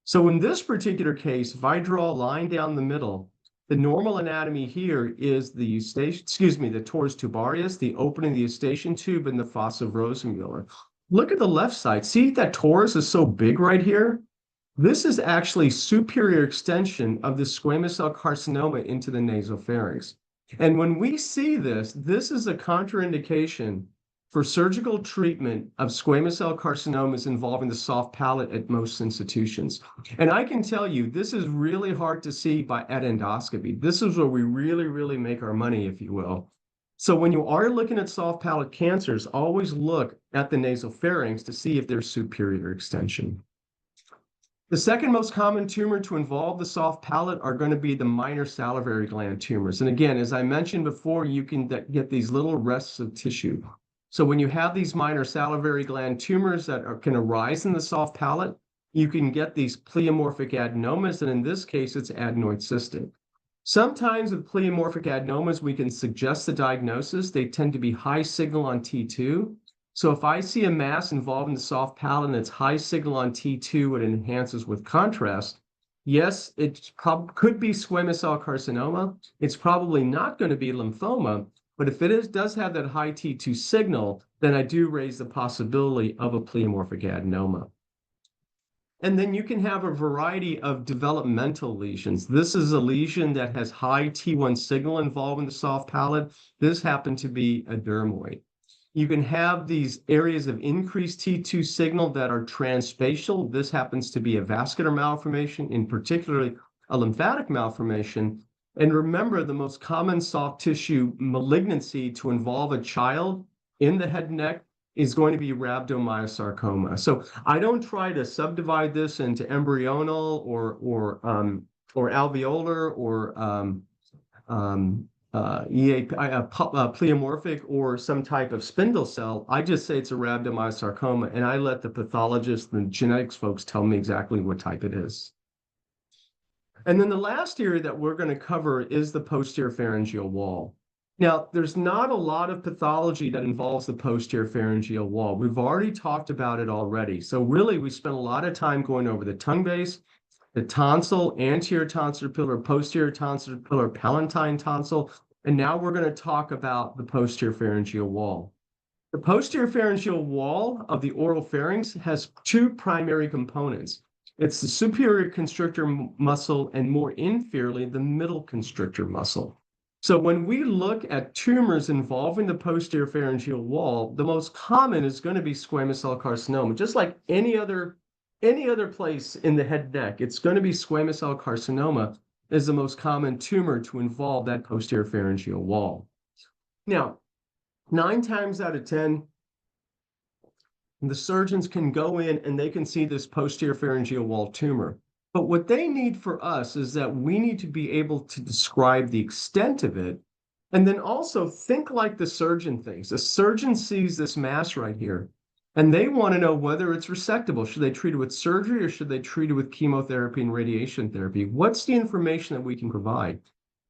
So in this particular case, if I draw a line down the middle, the normal anatomy here is the the torus tubarius, the opening of the eustachian tube, and the fossa rosemuller. Look at the left side. See that torus is so big right here? This is actually superior extension of the squamous cell carcinoma into the nasopharynx. And when we see this, this is a contraindication for surgical treatment of squamous cell carcinomas involving the soft palate at most institutions. And I can tell you, this is really hard to see at endoscopy. This is where we really, really make our money, if you will. So when you are looking at soft palate cancers, always look at the nasopharynx to see if there's superior extension. The second most common tumor to involve the soft palate are going to be the minor salivary gland tumors. And again, as I mentioned before, you can get these little rests of tissue. So when you have these minor salivary gland tumors that can arise in the soft palate, you can get these pleomorphic adenomas, and in this case, it's adenoid cystic. Sometimes with pleomorphic adenomas, we can suggest the diagnosis. They tend to be high signal on T2. So if I see a mass involved in the soft palate and it's high signal on T2, it enhances with contrast. Yes, it could be squamous cell carcinoma. It's probably not going to be lymphoma, but if it does have that high T2 signal, then I do raise the possibility of a pleomorphic adenoma. And then you can have a variety of developmental lesions. This is a lesion that has high T1 signal involved in the soft palate. This happened to be a dermoid. You can have these areas of increased T2 signal that are transspatial. This happens to be a vascular malformation, in particular a lymphatic malformation. And remember, the most common soft tissue malignancy to involve a child in the head and neck is going to be rhabdomyosarcoma. So I don't try to subdivide this into embryonal or alveolar or pleomorphic or some type of spindle cell. I just say it's a rhabdomyosarcoma, and I let the pathologists and the genetics folks tell me exactly what type it is. And then the last area that we're going to cover is the posterior pharyngeal wall. Now, there's not a lot of pathology that involves the posterior pharyngeal wall. We've already talked about it already. So really, we spent a lot of time going over the tongue base, the tonsil, anterior tonsillar pillar, posterior tonsillar pillar, palatine tonsil, and now we're going to talk about the posterior pharyngeal wall. The posterior pharyngeal wall of the oropharynx has two primary components. It's the superior constrictor muscle and more inferiorly, the middle constrictor muscle. So when we look at tumors involving the posterior pharyngeal wall, the most common is going to be squamous cell carcinoma, just like any other place in the head and neck. It's going to be squamous cell carcinoma is the most common tumor to involve that posterior pharyngeal wall. Now, 9 times out of 10, the surgeons can go in and they can see this posterior pharyngeal wall tumor. But what they need for us is that we need to be able to describe the extent of it, and then also think like the surgeon thinks. The surgeon sees this mass right here, and they want to know whether it's resectable. Should they treat it with surgery or should they treat it with chemotherapy and radiation therapy? What's the information that we can provide?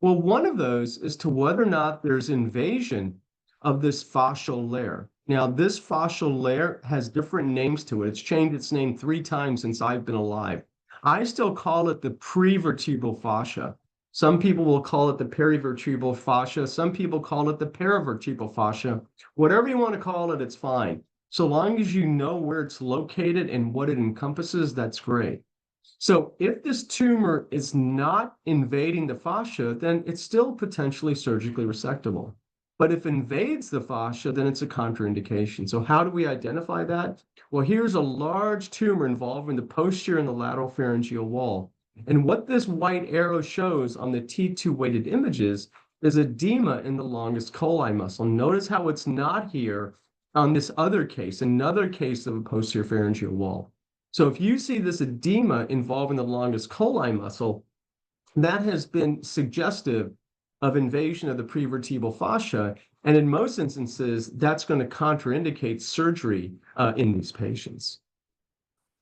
Well, one of those is to whether or not there's invasion of this fascial layer. Now, this fascial layer has different names to it. It's changed its name 3 times since I've been alive. I still call it the prevertebral fascia. Some people will call it the perivertebral fascia. Some people call it the paravertebral fascia. Whatever you want to call it, it's fine. So long as you know where it's located and what it encompasses, that's great. So if this tumor is not invading the fascia, then it's still potentially surgically resectable. But if it invades the fascia, then it's a contraindication. So how do we identify that? Well, here's a large tumor involving the posterior and the lateral pharyngeal wall. And what this white arrow shows on the T2 weighted images is edema in the longus colli muscle. Notice how it's not here on this other case, another case of a posterior pharyngeal wall. So if you see this edema involving the longus colli muscle, that has been suggestive of invasion of the prevertebral fascia. And in most instances, that's going to contraindicate surgery in these patients.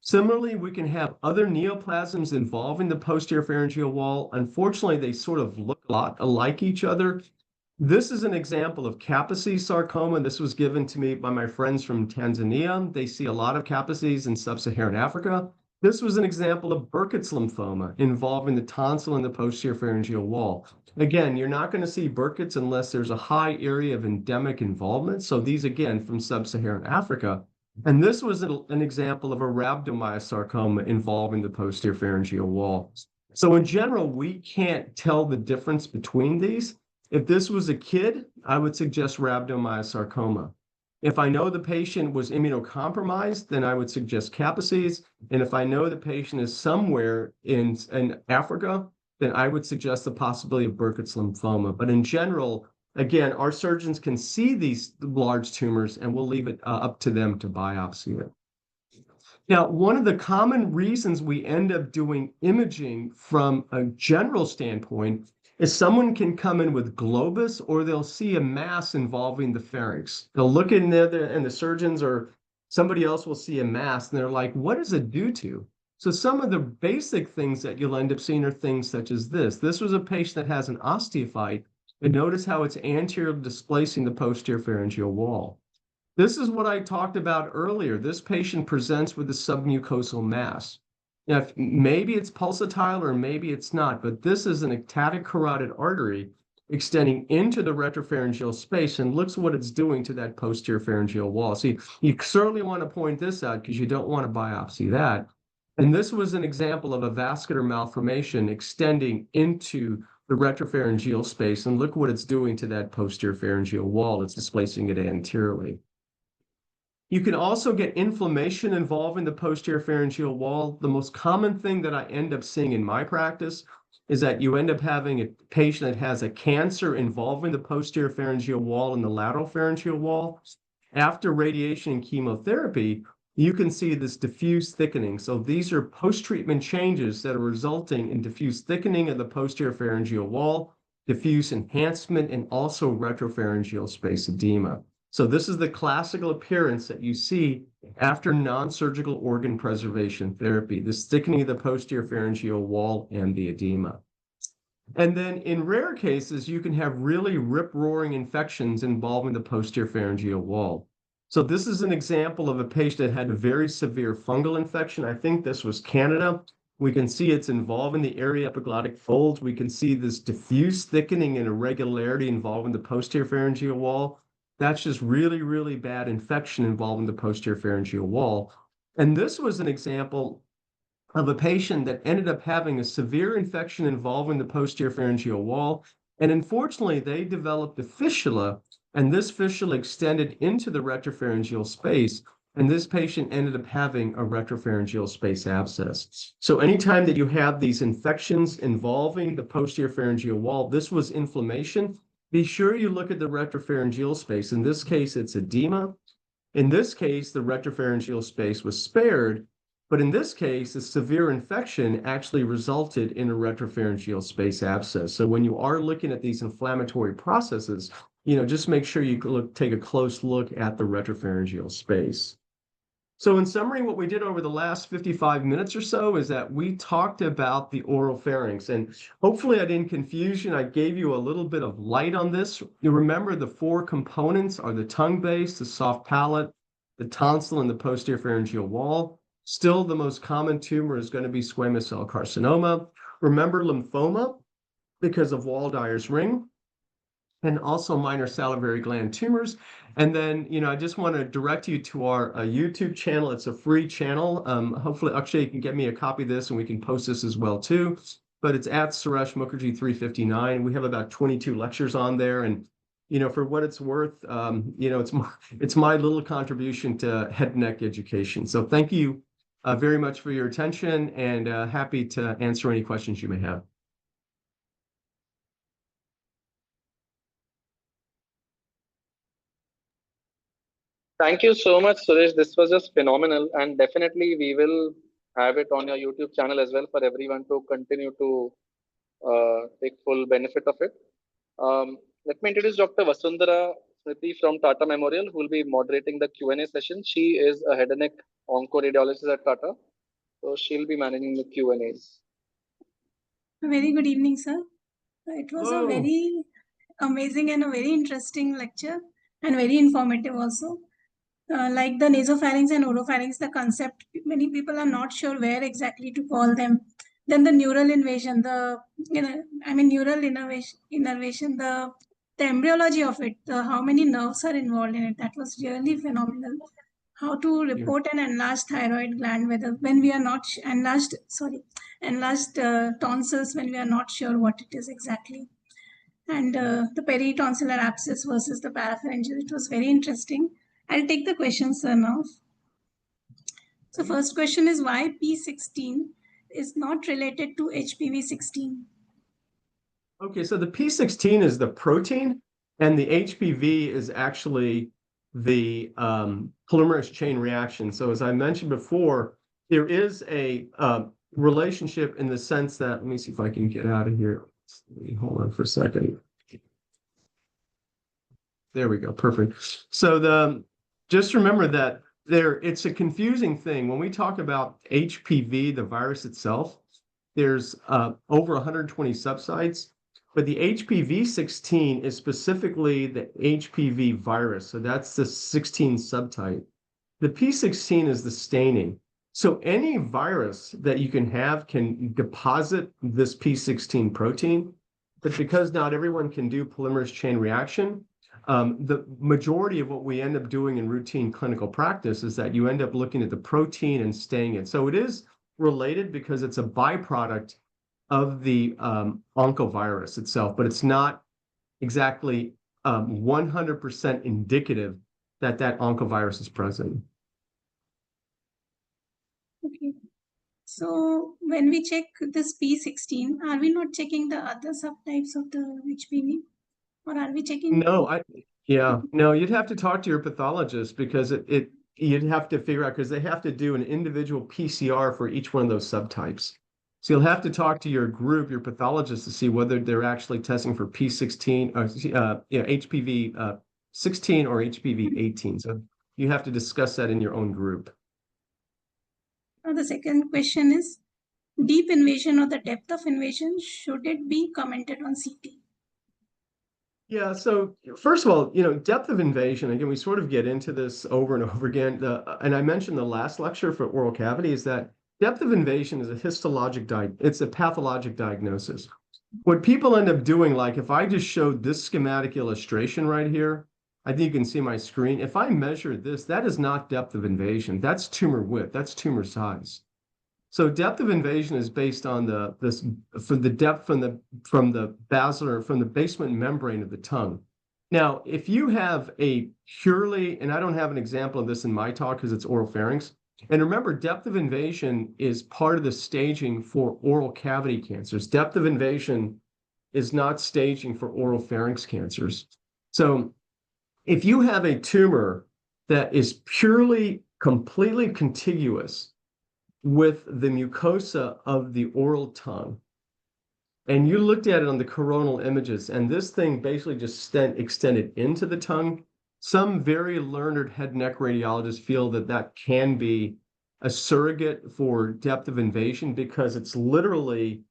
Similarly, we can have other neoplasms involving the posterior pharyngeal wall. Unfortunately, they sort of look a lot alike each other. This is an example of Kaposi sarcoma. This was given to me by my friends from Tanzania. They see a lot of Kaposis in sub-Saharan Africa. This was an example of Burkitt's lymphoma involving the tonsil and the posterior pharyngeal wall. Again, you're not going to see Burkitt's unless there's a high area of endemic involvement. So these, again, from sub-Saharan Africa. And this was an example of a rhabdomyosarcoma involving the posterior pharyngeal wall. So in general, we can't tell the difference between these. If this was a kid, I would suggest rhabdomyosarcoma. If I know the patient was immunocompromised, then I would suggest Kaposi's. And if I know the patient is somewhere in Africa, then I would suggest the possibility of Burkitt's lymphoma. But in general, again, our surgeons can see these large tumors, and we'll leave it up to them to biopsy it. Now, one of the common reasons we end up doing imaging from a general standpoint is someone can come in with globus, or they'll see a mass involving the pharynx. They'll look in there, and the surgeons or somebody else will see a mass, and they're like, what does it do to? So some of the basic things that you'll end up seeing are things such as this. This was a patient that has an osteophyte, and notice how it's anteriorly displacing the posterior pharyngeal wall. This is what I talked about earlier. This patient presents with a submucosal mass. Now, maybe it's pulsatile or maybe it's not, but this is an ectatic carotid artery extending into the retropharyngeal space, and looks what it's doing to that posterior pharyngeal wall. So you certainly want to point this out because you don't want to biopsy that. And this was an example of a vascular malformation extending into the retropharyngeal space, and look what it's doing to that posterior pharyngeal wall. It's displacing it anteriorly. You can also get inflammation involving the posterior pharyngeal wall. The most common thing that I end up seeing in my practice is that you end up having a patient that has a cancer involving the posterior pharyngeal wall and the lateral pharyngeal wall. After radiation and chemotherapy, you can see this diffuse thickening. So these are post-treatment changes that are resulting in diffuse thickening of the posterior pharyngeal wall, diffuse enhancement, and also retropharyngeal space edema. So this is the classical appearance that you see after non-surgical organ preservation therapy, this thickening of the posterior pharyngeal wall and the edema. And then in rare cases, you can have really rip-roaring infections involving the posterior pharyngeal wall. So this is an example of a patient that had a very severe fungal infection. I think this was Candida. We can see it's involving the area epiglottic folds. We can see this diffuse thickening and irregularity involving the posterior pharyngeal wall. That's just really, really bad infection involving the posterior pharyngeal wall. And this was an example of a patient that ended up having a severe infection involving the posterior pharyngeal wall. And unfortunately, they developed a fistula, and this fistula extended into the retropharyngeal space. And this patient ended up having a retropharyngeal space abscess. So anytime that you have these infections involving the posterior pharyngeal wall, this was inflammation. Be sure you look at the retropharyngeal space. In this case, it's edema. In this case, the retropharyngeal space was spared, But in this case, a severe infection actually resulted in a retropharyngeal space abscess. So when you are looking at these inflammatory processes, just make sure you take a close look at the retropharyngeal space. So in summary, what we did over the last 55 minutes or so is that we talked about the oropharynx, and hopefully I didn't confuse you and I gave you a little bit of light on this. You remember the four components are the tongue base, the soft palate, the tonsil, and the posterior pharyngeal wall. Still, the most common tumor is going to be squamous cell carcinoma. Remember lymphoma because of Waldeier's ring, and also minor salivary gland tumors. And then, I just want to direct you to our YouTube channel. It's a free channel. Hopefully, Akshay, you can get me a copy of this and we can post this as well too. But it's at Suresh Mukherjee 359. We have about 22 lectures on there. And, for what it's worth, it's my little contribution to head and neck education. So thank you very much for your attention, and happy to answer any questions you may have.
Thank you so much, Suresh. This was just phenomenal, and definitely we will have it on your YouTube channel as well for everyone to continue to take full benefit of it. Let me introduce Dr. Vasundhara Smriti from Tata Memorial, who will be moderating the Q&A session. She is a head and neck oncoradiologist at Tata, so she'll be managing the Q&As.
A very good evening, sir. It was a very amazing and a very interesting lecture, and very informative also. Like the nasopharynx and oropharynx, the concept, many people are not sure where exactly to call them. Then the neural invasion, neural innervation, the embryology of it, how many nerves are involved in it, that was really phenomenal. How to report an enlarged thyroid gland, when we are not enlarged tonsils, when we are not sure what it is exactly. And the peritonsillar abscess versus the parapharyngeal, it was very interesting. I'll take the questions, sir, now. So first question is, why P16 is not related to HPV16?
Okay, so the P16 is the protein, and the HPV is actually the polymerase chain reaction. So as I mentioned before, there is a relationship in the sense that, let me see if I can get out of here. Hold on for a second. There we go, perfect. So just remember that it's a confusing thing. When we talk about HPV, the virus itself, there's over 120 subsites, but the HPV16 is specifically the HPV virus. So that's the 16 subtype. The P16 is the staining. So any virus that you can deposit this P16 protein, but because not everyone can do polymerase chain reaction, the majority of what we end up doing in routine clinical practice is that you end up looking at the protein and staining it. So it is related because it's a byproduct of the oncovirus itself, but it's not exactly 100% indicative that oncovirus is present.
Okay. So when we check this P16, are we not checking the other subtypes of the HPV? Or are we checking?
No, you'd have to talk to your pathologist, because you'd have to figure out, because they have to do an individual PCR for each one of those subtypes. So you'll have to talk to your group, your pathologist, to see whether they're actually testing for P16, HPV 16 or HPV 18. So you have to discuss that in your own group.
Now the second question is, deep invasion or the depth of invasion, should it be commented on CT?
Yeah, so first of all, depth of invasion, again, we sort of get into this over and over again. And I mentioned the last lecture for oral cavity is that depth of invasion is it's a pathologic diagnosis. What people end up doing, like if I just showed this schematic illustration right here, I think you can see my screen. If I measure this, that is not depth of invasion. That's tumor width. That's tumor size. So depth of invasion is based on the depth from the basement membrane of the tongue. Now, if you have a purely, and I don't have an example of this in my talk because it's oropharynx, and remember, depth of invasion is part of the staging for oral cavity cancers. Depth of invasion is not staging for oropharynx cancers. So if you have a tumor that is completely contiguous with the mucosa of the oral tongue, and you looked at it on the coronal images, and this thing basically just extended into the tongue, some very learned head and neck radiologists feel that that can be a surrogate for depth of invasion because it's literally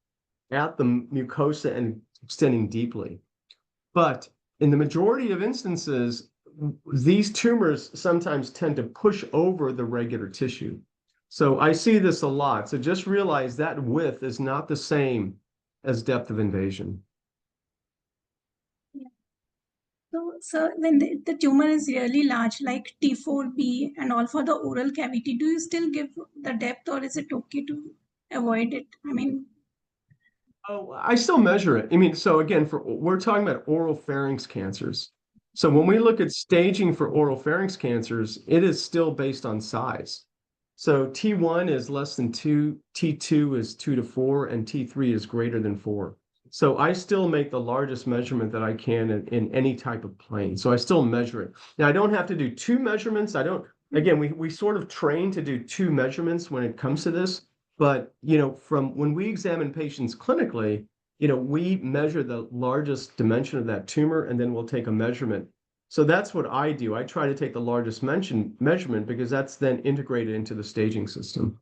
at the mucosa and extending deeply. But in the majority of instances, these tumors sometimes tend to push over the regular tissue. So I see this a lot. So just realize that width is not the same as depth of invasion.
Yeah. So when the tumor is really large, like T4B and all for the oral cavity, do you still give the depth or is it okay to avoid it? I mean,
Oh, I still measure it. I mean, so again, we're talking about oropharynx cancers. So when we look at staging for oropharynx cancers, it is still based on size. So T1 is less than 2, T2 is 2 to 4, and T3 is greater than 4. So I still make the largest measurement that I can in any type of plane. So I still measure it. Now I don't have to do 2 measurements. Again, we sort of train to do 2 measurements when it comes to this. But, from when we examine patients clinically, we measure the largest dimension of that tumor, and then we'll take a measurement. So that's what I do. I try to take the largest measurement because that's then integrated into the staging system.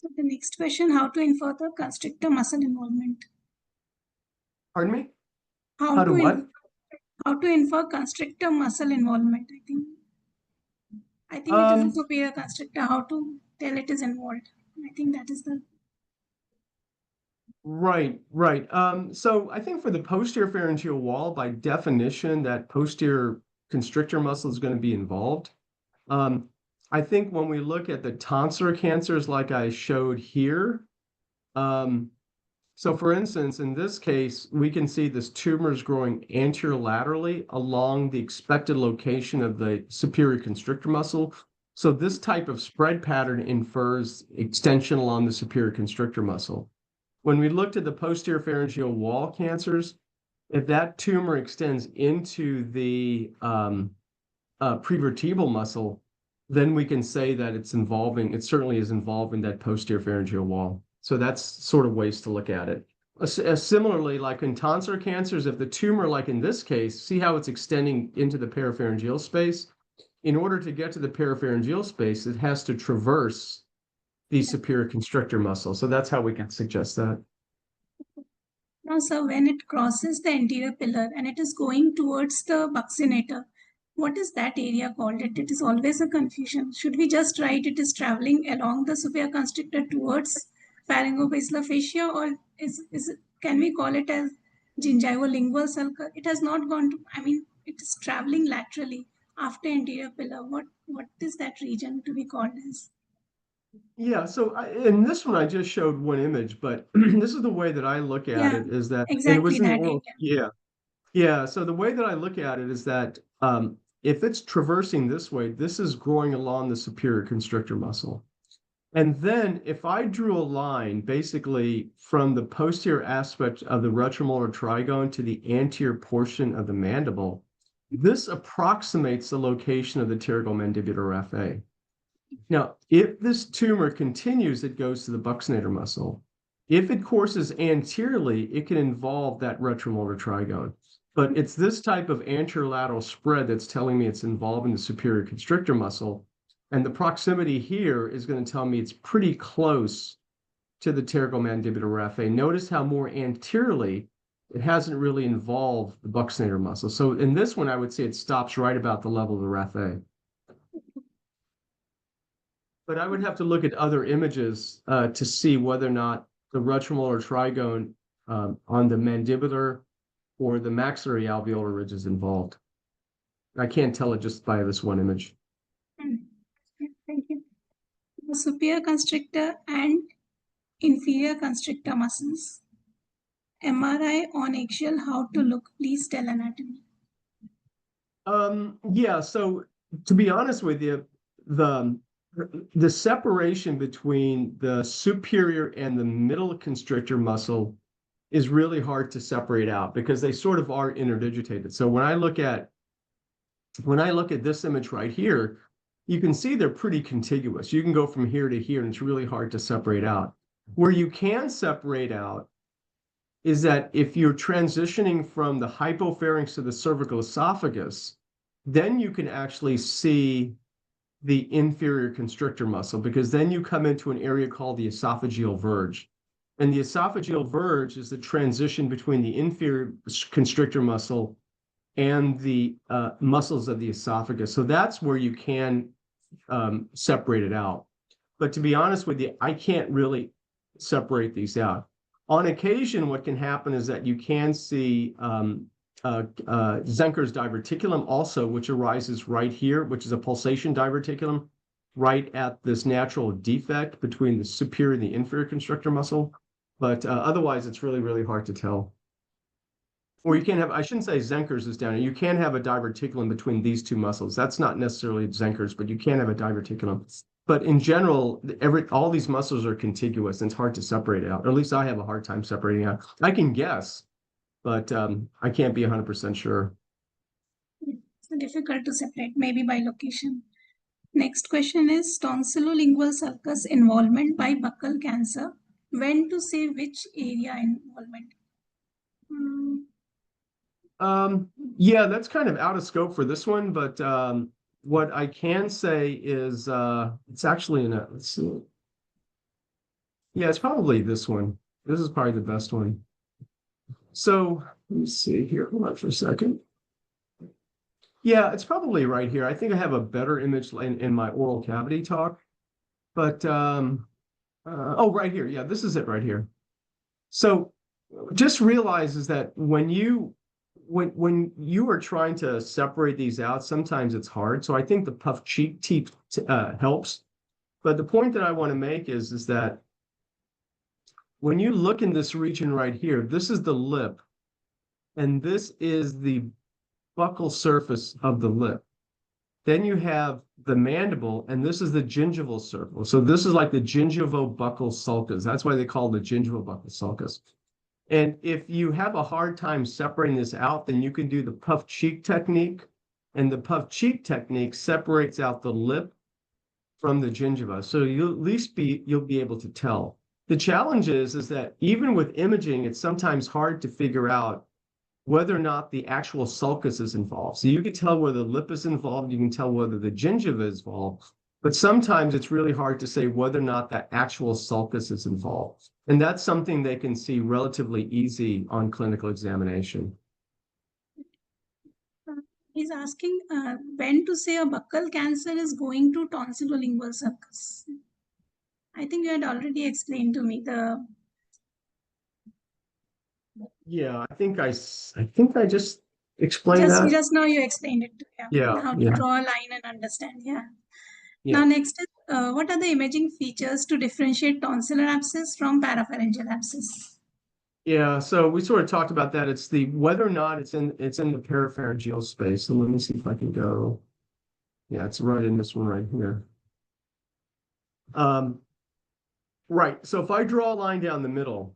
so the next question, how to infer the constrictor muscle involvement?
Pardon me?
How
How to what?
How to infer constrictor muscle involvement, I think it is a superior constrictor. How to tell it is involved? I think that is the
Right. So I think for the posterior pharyngeal wall, by definition, that posterior constrictor muscle is going to be involved. I think when we look at the tonsillar cancers, like I showed here, so for instance, in this case, we can see this tumor is growing anterolaterally along the expected location of the superior constrictor muscle. So this type of spread pattern infers extension along the superior constrictor muscle. When we looked at the posterior pharyngeal wall cancers, if that tumor extends into the prevertebral muscle, then we can say that it certainly is involved in that posterior pharyngeal wall. So that's sort of ways to look at it. Similarly, like in tonsillar cancers, if the tumor, like in this case, see how it's extending into the parapharyngeal space? In order to get to the parapharyngeal space, it has to traverse the superior constrictor muscle. So that's how we can suggest that.
Now, sir, when it crosses the anterior pillar and it is going towards the buccinator, what is that area called? It is always a confusion. Should we just write it is traveling along the superior constrictor towards pharyngobasilar fascia, or can we call it as gingivolingual sulcus? It has not gone to, it is traveling laterally after anterior pillar. What is that region to be called as?
Yeah, so in this one, I just showed one image, but this is the way that I look at it is that, and it was in the oral, yeah. So the way that I look at it is that if it's traversing this way, this is growing along the superior constrictor muscle. And then if I drew a line basically from the posterior aspect of the retromolar trigone to the anterior portion of the mandible, this approximates the location of the pterygomandibular raphe. Now, if this tumor continues, it goes to the buccinator muscle. If it courses anteriorly, it can involve that retromolar trigone. But it's this type of anterolateral spread that's telling me it's involved in the superior constrictor muscle. And the proximity here is going to tell me it's pretty close to the pterygomandibular raphe. Notice how more anteriorly it hasn't really involved the buccinator muscle. So in this one, I would say it stops right about the level of the raphe. But I would have to look at other images to see whether or not the retromolar trigone on the mandibular or the maxillary alveolar ridge is involved. I can't tell it just by this one image.
Thank you. The superior constrictor and inferior constrictor muscles. MRI on eggshell, how to look? Please tell anatomy.
Yeah, so to be honest with you, the separation between the superior and the middle constrictor muscle is really hard to separate out because they sort of are interdigitated. So when I look at this image right here, you can see they're pretty contiguous. You can go from here to here, and it's really hard to separate out. Where you can separate out is that if you're transitioning from the hypopharynx to the cervical esophagus, then you can actually see the inferior constrictor muscle, because then you come into an area called the esophageal verge. And the esophageal verge is the transition between the inferior constrictor muscle and the muscles of the esophagus. So that's where you can separate it out. But to be honest with you, I can't really separate these out. On occasion, what can happen is that you can see Zenker's diverticulum also, which arises right here, which is a pulsation diverticulum, right at this natural defect between the superior and the inferior constrictor muscle. But otherwise, it's really, really hard to tell. Or you can have, I shouldn't say Zenker's is down here. You can have a diverticulum between these two muscles. That's not necessarily Zenker's, but you can have a diverticulum. But in general, all these muscles are contiguous, and it's hard to separate out. Or at least I have a hard time separating out. I can guess, but I can't be 100% sure.
It's difficult to separate, maybe by location. Next question is tonsillolingual sulcus involvement by buccal cancer. When to say which area involvement?
Yeah, that's kind of out of scope for this one, but what I can say is it's actually in a, let's see. Yeah, it's probably this one. This is probably the best one. So let me see here. Hold on for a second. Yeah, it's probably right here. I think I have a better image in my oral cavity talk, but oh, right here. Yeah, this is it right here. So just realize is that when you are trying to separate these out, sometimes it's hard. So I think the puff cheek teeth helps. But the point that I want to make is that when you look in this region right here, this is the lip, and this is the buccal surface of the lip. Then you have the mandible, and this is the gingival surface. So this is like the gingivo-buccal sulcus. That's why they call it the gingivo-buccal sulcus. And if you have a hard time separating this out, then you can do the puff cheek technique. And the puff cheek technique separates out the lip from the gingiva. So you'll at least you'll be able to tell. The challenge is that even with imaging, it's sometimes hard to figure out whether or not the actual sulcus is involved. So you can tell whether the lip is involved, you can tell whether the gingiva is involved, but sometimes it's really hard to say whether or not that actual sulcus is involved. And that's something they can see relatively easy on clinical examination.
He's asking when to say a buccal cancer is going to tonsillolingual sulcus. I think you had already explained to me the.
Yeah, I think I just explained that.
Just now you explained it.
Yeah.
How to draw a line and understand. Yeah.
Yeah.
Now next is what are the imaging features to differentiate tonsillar abscess from parapharyngeal abscess?
Yeah, so we sort of talked about that. It's the whether or not it's in the parapharyngeal space. So let me see if I can go. Yeah, it's right in this one right here. Right. So if I draw a line down the middle,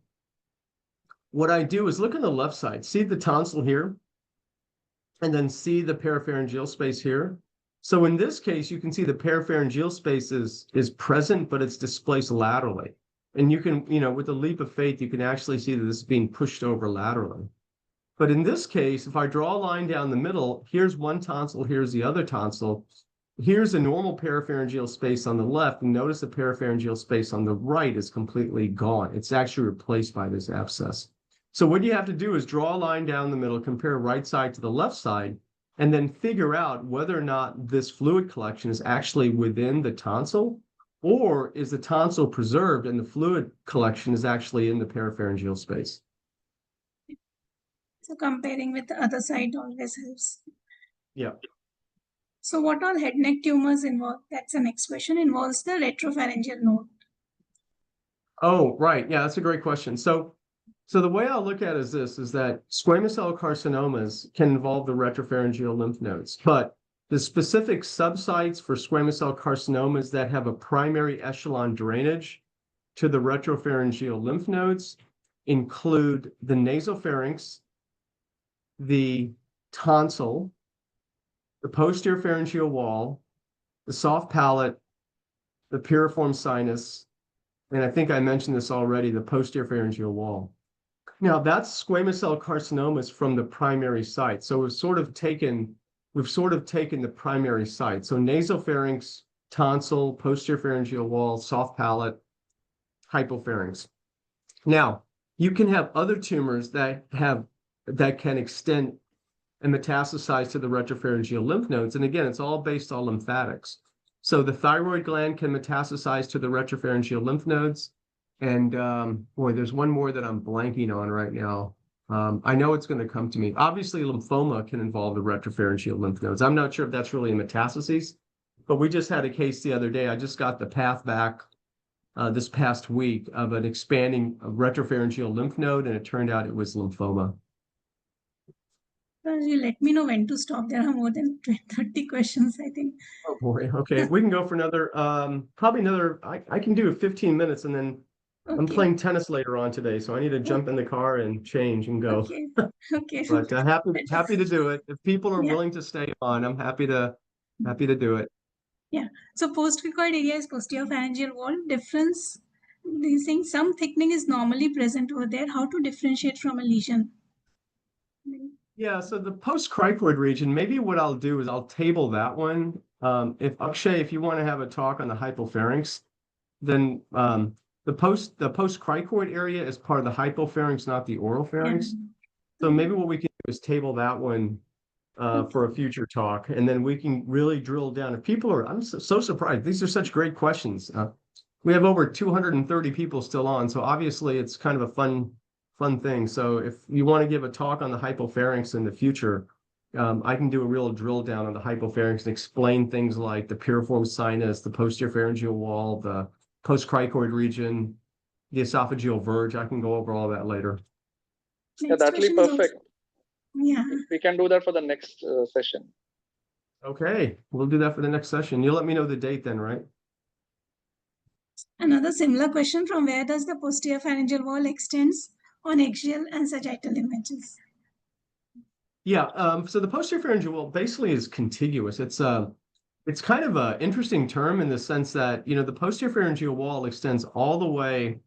what I do is look on the left side, see the tonsil here, and then see the parapharyngeal space here. So in this case, you can see the parapharyngeal space is present, but it's displaced laterally. And you can, with a leap of faith, you can actually see that this is being pushed over laterally. But in this case, if I draw a line down the middle, here's one tonsil, here's the other tonsil. Here's a normal parapharyngeal space on the left, and notice the parapharyngeal space on the right is completely gone. It's actually replaced by this abscess. So what you have to do is draw a line down the middle, compare right side to the left side, and then figure out whether or not this fluid collection is actually within the tonsil, or is the tonsil preserved and the fluid collection is actually in the parapharyngeal space.
So comparing with the other side always helps.
Yeah.
So what all head neck tumors involve? That's the next question. Involves the retropharyngeal node.
Oh, right. Yeah, that's a great question. So the way I'll look at it is that squamous cell carcinomas can involve the retropharyngeal lymph nodes, but the specific subsites for squamous cell carcinomas that have a primary echelon drainage to the retropharyngeal lymph nodes include the nasopharynx, the tonsil, the posterior pharyngeal wall, the soft palate, the piriform sinus, and I think I mentioned this already, the posterior pharyngeal wall. Now that's squamous cell carcinomas from the primary site. So we've sort of taken the primary site. So nasopharynx, tonsil, posterior pharyngeal wall, soft palate, hypopharynx. Now, you can have other tumors that can extend and metastasize to the retropharyngeal lymph nodes. And again, it's all based on lymphatics. So the thyroid gland can metastasize to the retropharyngeal lymph nodes. And boy, there's one more that I'm blanking on right now. I know it's going to come to me. Obviously, lymphoma can involve the retropharyngeal lymph nodes. I'm not sure if that's really a metastases, but we just had a case the other day. I just got the path back this past week of an expanding retropharyngeal lymph node, and it turned out it was lymphoma.
You let me know when to stop. There are more than 30 questions, I think.
Oh boy. Okay, we can go for another, probably another, I can do 15 minutes, and then I'm playing tennis later on today, so I need to jump in the car and change and go.
Okay. Okay.
But happy to do it. If people are willing to stay on, I'm happy to do it.
Yeah. So post-cricoid area is posterior pharyngeal wall. Difference, these things, some thickening is normally present over there. How to differentiate from a lesion?
Yeah, so the post-cricoid region, maybe what I'll do is I'll table that one. If Akshay, if you want to have a talk on the hypopharynx, then the post-cricoid area is part of the hypopharynx, not the oropharynx. So maybe what we can do is table that one for a future talk, and then we can really drill down. If people are, I'm so surprised. These are such great questions. We have over 230 people still on, so obviously it's kind of a fun thing. So if you want to give a talk on the hypopharynx in the future, I can do a real drill down on the hypopharynx and explain things like the piriform sinus, the posterior pharyngeal wall, the post-cricoid region, the esophageal verge. I can go over all that later.
Yeah, that'll be perfect.
Yeah.
We can do that for the next session.
Okay, we'll do that for the next session. You'll let me know the date then, right?
Another similar question: from where does the posterior pharyngeal wall extends on axial and sagittal images?
Yeah, so the posterior pharyngeal wall basically is contiguous. It's kind of an interesting term in the sense that, the posterior pharyngeal wall extends all the way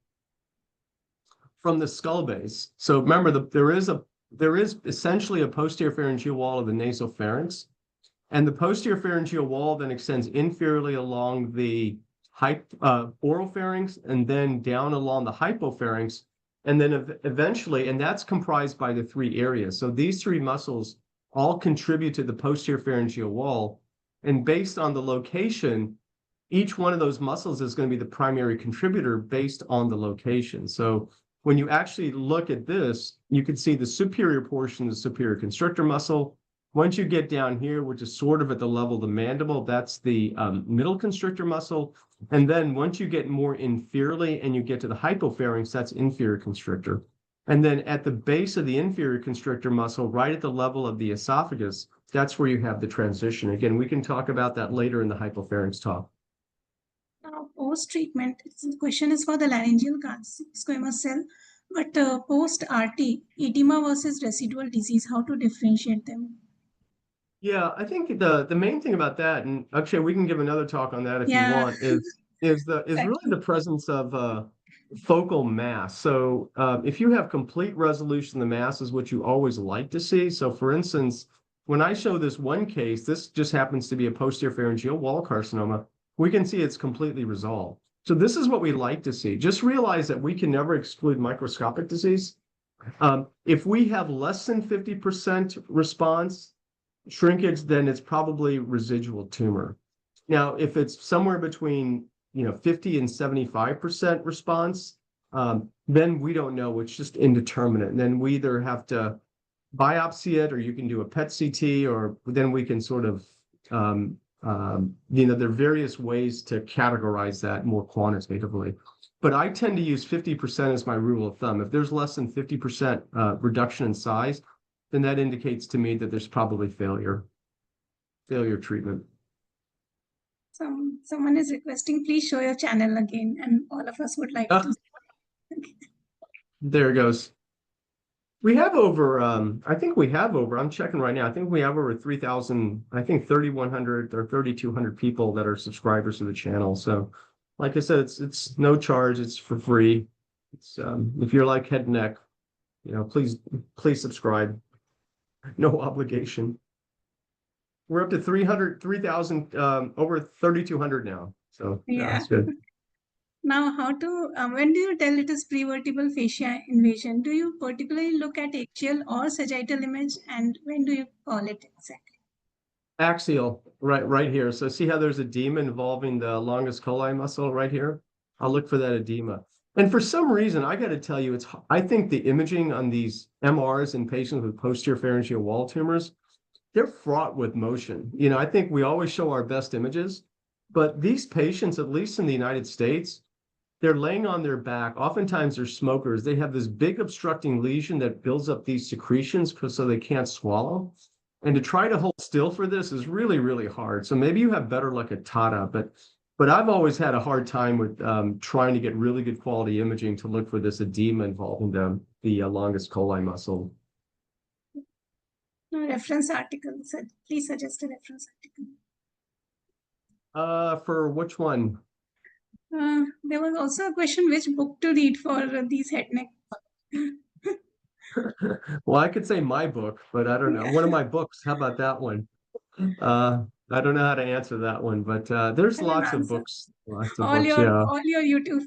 from the skull base. So remember, there is essentially a posterior pharyngeal wall of the nasopharynx, and the posterior pharyngeal wall then extends inferiorly along the oropharynx and then down along the hypopharynx, and then eventually, and that's comprised by the three areas. So these three muscles all contribute to the posterior pharyngeal wall, and based on the location, each one of those muscles is going to be the primary contributor based on the location. So when you actually look at this, you can see the superior portion of the superior constrictor muscle. Once you get down here, which is sort of at the level of the mandible, that's the middle constrictor muscle. And then once you get more inferiorly and you get to the hypopharynx, that's inferior constrictor. And then at the base of the inferior constrictor muscle, right at the level of the esophagus, that's where you have the transition. Again, we can talk about that later in the hypopharynx talk.
Now, post-treatment, the question is for the laryngeal squamous cell, but post-RT, edema versus residual disease, how to differentiate them?
Yeah, I think the main thing about that, and Akshay, we can give another talk on that if you want, is really the presence of focal mass. So if you have complete resolution, the mass is what you always like to see. So for instance, when I show this one case, this just happens to be a posterior pharyngeal wall carcinoma, we can see it's completely resolved. So this is what we like to see. Just realize that we can never exclude microscopic disease. If we have less than 50% response, shrinkage, then it's probably residual tumor. Now, if it's somewhere between 50 and 75% response, then we don't know. It's just indeterminate. And then we either have to biopsy it, or you can do a PET CT, or then we can sort of there are various ways to categorize that more quantitatively. But I tend to use 50% as my rule of thumb. If there's less than 50% reduction in size, then that indicates to me that there's probably failure treatment.
Someone is requesting, please show your channel again, and all of us would like to.
There it goes. We have over, I think we have over, I'm checking right now, I think we have over 3,000, I think 3,100 or 3,200 people that are subscribers to the channel. So like I said, it's no charge, it's for free. It's if you're like head and neck, please subscribe. No obligation. We're up to 3,000, over 3,200 now. So yeah,
Yeah.
that's good.
Now, when do you tell it is prevertebral fascia invasion? Do you particularly look at axial or sagittal image, and when do you call it exactly?
Axial, right here. So see how there's edema involving the longus colli muscle right here? I'll look for that edema. And for some reason, I got to tell you, I think the imaging on these MRs in patients with posterior pharyngeal wall tumors, they're fraught with motion. I think we always show our best images, but these patients, at least in the United States, they're laying on their back. Oftentimes they're smokers. They have this big obstructing lesion that builds up these secretions so they can't swallow. And to try to hold still for this is really, really hard. So maybe you have better luck at Tata, but I've always had a hard time with trying to get really good quality imaging to look for this edema involving the longus colli muscle.
No, reference article. Please suggest a reference article.
For which one?
There was also a question which book to read for these head neck.
Well, I could say my book, but I don't know. One of my books. How about that one? I don't know how to answer that one, but there's lots of books. Lots of books, yeah.
All your YouTube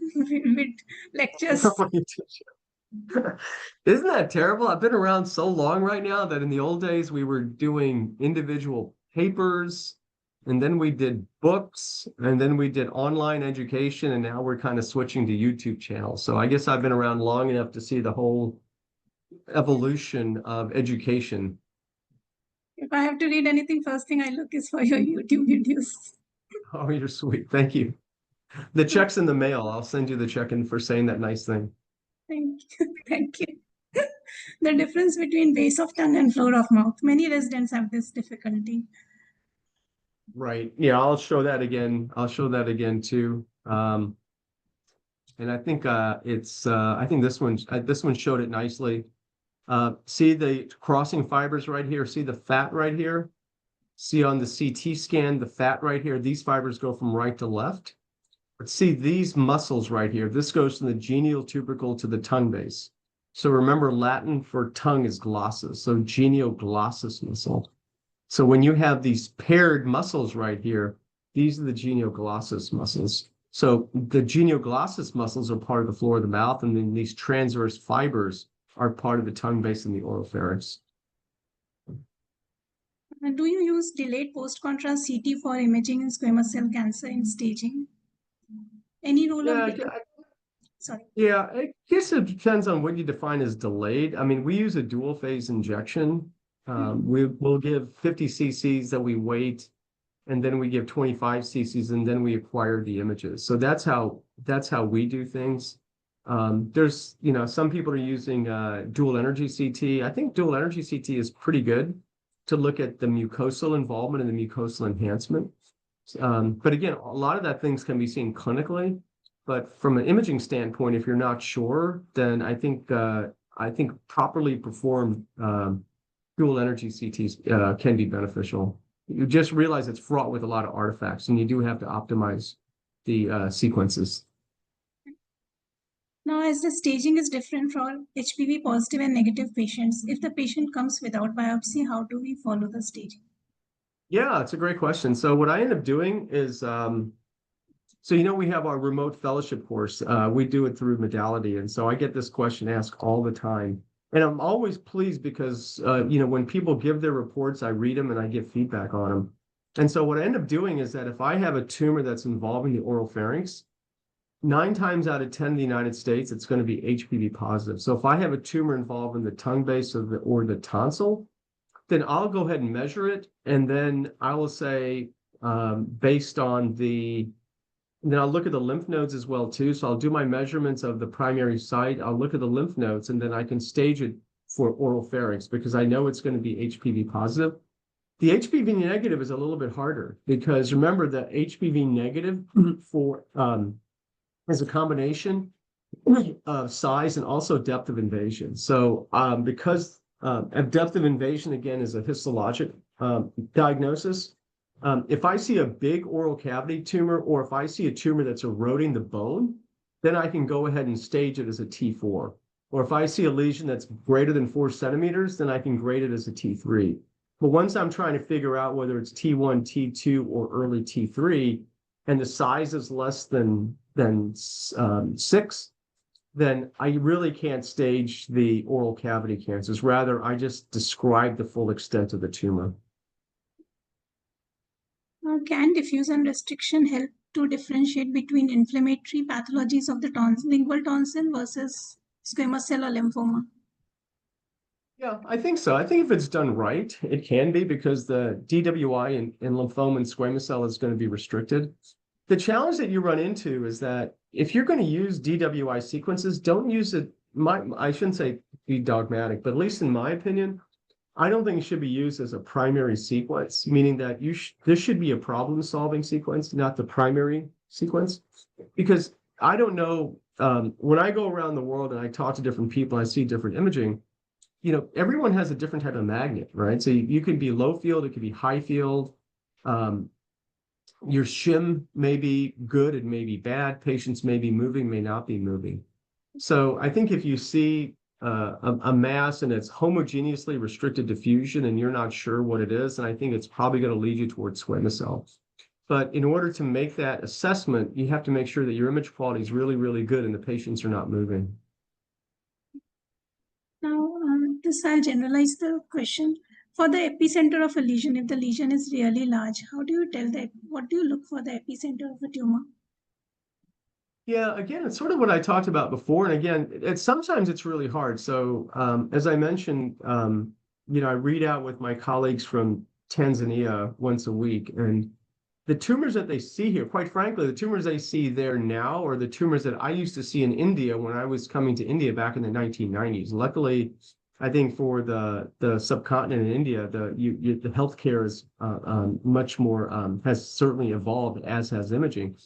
lectures.
Isn't that terrible? I've been around so long right now that in the old days we were doing individual papers, and then we did books, and then we did online education, and now we're kind of switching to YouTube channels. So I guess I've been around long enough to see the whole evolution of education.
If I have to read anything, first thing I look is for your YouTube videos.
Oh, you're sweet. Thank you. The check's in the mail. I'll send you the check in for saying that nice thing.
Thank you. Thank you. The difference between base of tongue and floor of mouth. Many residents have this difficulty.
Right. Yeah, I'll show that again. I'll show that again too. And I think I think this one showed it nicely. See the crossing fibers right here. See the fat right here. See on the CT scan, the fat right here. These fibers go from right to left. But see these muscles right here. This goes from the genial tubercle to the tongue base. So remember, Latin for tongue is glossus. So genioglossus muscle. So when you have these paired muscles right here, these are the genioglossus muscles. So the genioglossus muscles are part of the floor of the mouth, and then these transverse fibers are part of the tongue base and the oropharynx.
Do you use delayed post-contrast CT for imaging in squamous cell cancer in staging? Any role of Sorry.
Yeah, I guess it depends on what you define as delayed. I mean, we use a dual phase injection. We'll give 50 cc's that we wait, and then we give 25 cc's, and then we acquire the images. So that's how we do things. There's, some people are using dual energy CT. I think dual energy CT is pretty good to look at the mucosal involvement and the mucosal enhancement. But again, a lot of that things can be seen clinically. But from an imaging standpoint, if you're not sure, then I think properly performed dual energy CTs can be beneficial. You just realize it's fraught with a lot of artifacts, and you do have to optimize the sequences.
Now, as the staging is different for HPV positive and negative patients, if the patient comes without biopsy, how do we follow the staging?
Yeah, it's a great question. So what I end up doing is, so we have our remote fellowship course. We do it through Modality, and so I get this question asked all the time. And I'm always pleased because, when people give their reports, I read them and I give feedback on them. And so what I end up doing is that if I have a tumor that's involving the oropharynx, 9 times out of 10 in the United States, it's going to be HPV positive. So if I have a tumor involved in the tongue base or the tonsil, then I'll go ahead and measure it. And then I will say, based on then I'll look at the lymph nodes as well too. So I'll do my measurements of the primary site. I'll look at the lymph nodes, and then I can stage it for oropharynx because I know it's going to be HPV positive. The HPV negative is a little bit harder because remember that HPV negative for is a combination size and also depth of invasion. So because depth of invasion, again, is a histologic diagnosis, if I see a big oral cavity tumor, or if I see a tumor that's eroding the bone, then I can go ahead and stage it as a T4. Or if I see a lesion that's greater than 4 centimeters, then I can grade it as a T3. But once I'm trying to figure out whether it's T1, T2, or early T3, and the size is less than 6, then I really can't stage the oral cavity cancers. Rather, I just describe the full extent of the tumor.
Can diffuse and restriction help to differentiate between inflammatory pathologies of the lingual tonsil versus squamous cell or lymphoma?
Yeah, I think so. I think if it's done right, it can be, because the DWI in lymphoma and squamous cell is going to be restricted. The challenge that you run into is that if you're going to use DWI sequences, don't use it. I shouldn't say be dogmatic, but at least in my opinion, I don't think it should be used as a primary sequence, meaning that this should be a problem-solving sequence, not the primary sequence. Because I don't know, when I go around the world and I talk to different people, I see different imaging, everyone has a different type of magnet, right? So you could be low field, it could be high field. Your shim may be good, it may be bad. Patients may be moving, may not be moving. So I think if you see a mass and it's homogeneously restricted diffusion and you're not sure what it is, then I think it's probably going to lead you towards squamous cell. But in order to make that assessment, you have to make sure that your image quality is really, really good and the patients are not moving.
Now, I'll generalize the question. For the epicenter of a lesion, if the lesion is really large, how do you tell that? What do you look for the epicenter of a tumor?
Yeah, again, it's sort of what I talked about before. And again, sometimes it's really hard. So as I mentioned, I read out with my colleagues from Tanzania once a week. And the tumors that they see here, quite frankly, the tumors they see there now are the tumors that I used to see in India when I was coming to India back in the 1990s. Luckily, I think for the subcontinent in India, the healthcare is much more, has certainly evolved, as has imaging.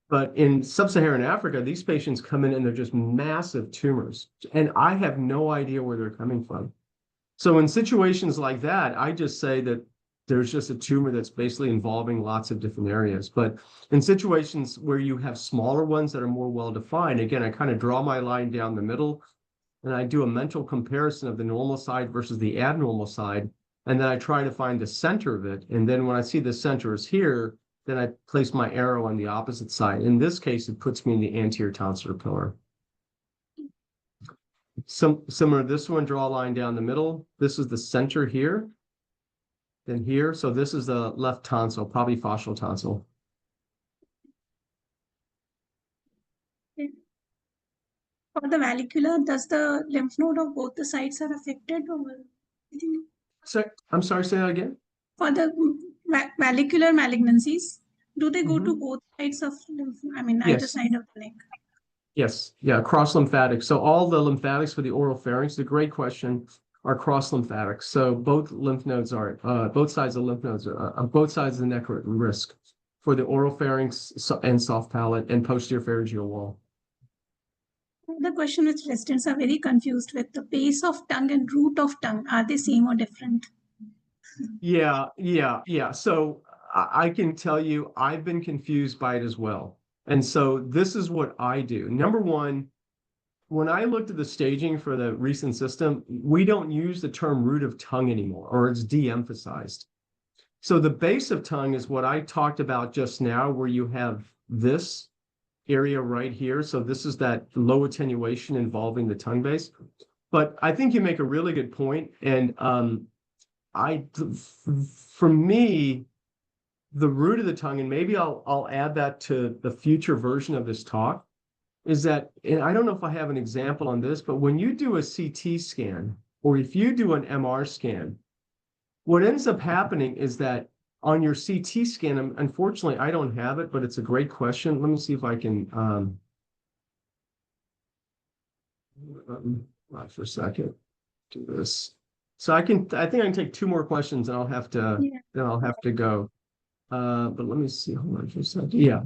But in sub-Saharan Africa, these patients come in and they're just massive tumors. And I have no idea where they're coming from. So in situations like that, I just say that there's just a tumor that's basically involving lots of different areas. But in situations where you have smaller ones that are more well-defined, again, I kind of draw my line down the middle and I do a mental comparison of the normal side versus the abnormal side. And then I try to find the center of it. And then when I see the center is here, then I place my arrow on the opposite side. In this case, it puts me in the anterior tonsillar pillar. Similar to this one, draw a line down the middle. This is the center here, then here. So this is the left tonsil, probably fascial tonsil.
For the vallicular, does the lymph node of both the sides are affected?
So I'm sorry, say that again.
For the vallicular malignancies, do they go to both sides of lymph? Either side of the neck?
Yes, yeah, cross lymphatic. So all the lymphatics for the oropharynx, the great question, are cross lymphatics. So both lymph nodes are, both sides of the lymph nodes are, both sides of the neck are at risk for the oropharynx and soft palate and posterior pharyngeal wall.
The question which residents are very confused with, the base of tongue and root of tongue, are they same or different?
Yeah. So I can tell you, I've been confused by it as well. And so this is what I do. Number one, when I looked at the staging for the recent system, we don't use the term root of tongue anymore, or it's de-emphasized. So the base of tongue is what I talked about just now, where you have this area right here. So this is that low attenuation involving the tongue base. But I think you make a really good point. And for me, the root of the tongue, and maybe I'll add that to the future version of this talk, is that, and I don't know if I have an example on this, but when you do a CT scan, or if you do an MR scan, what ends up happening is that on your CT scan, unfortunately, I don't have it, but it's a great question. Let me see if I can, for a second, do this. So I think I can take 2 more questions and I'll have to, then I'll have to go. But let me see, hold on for a second. Yeah.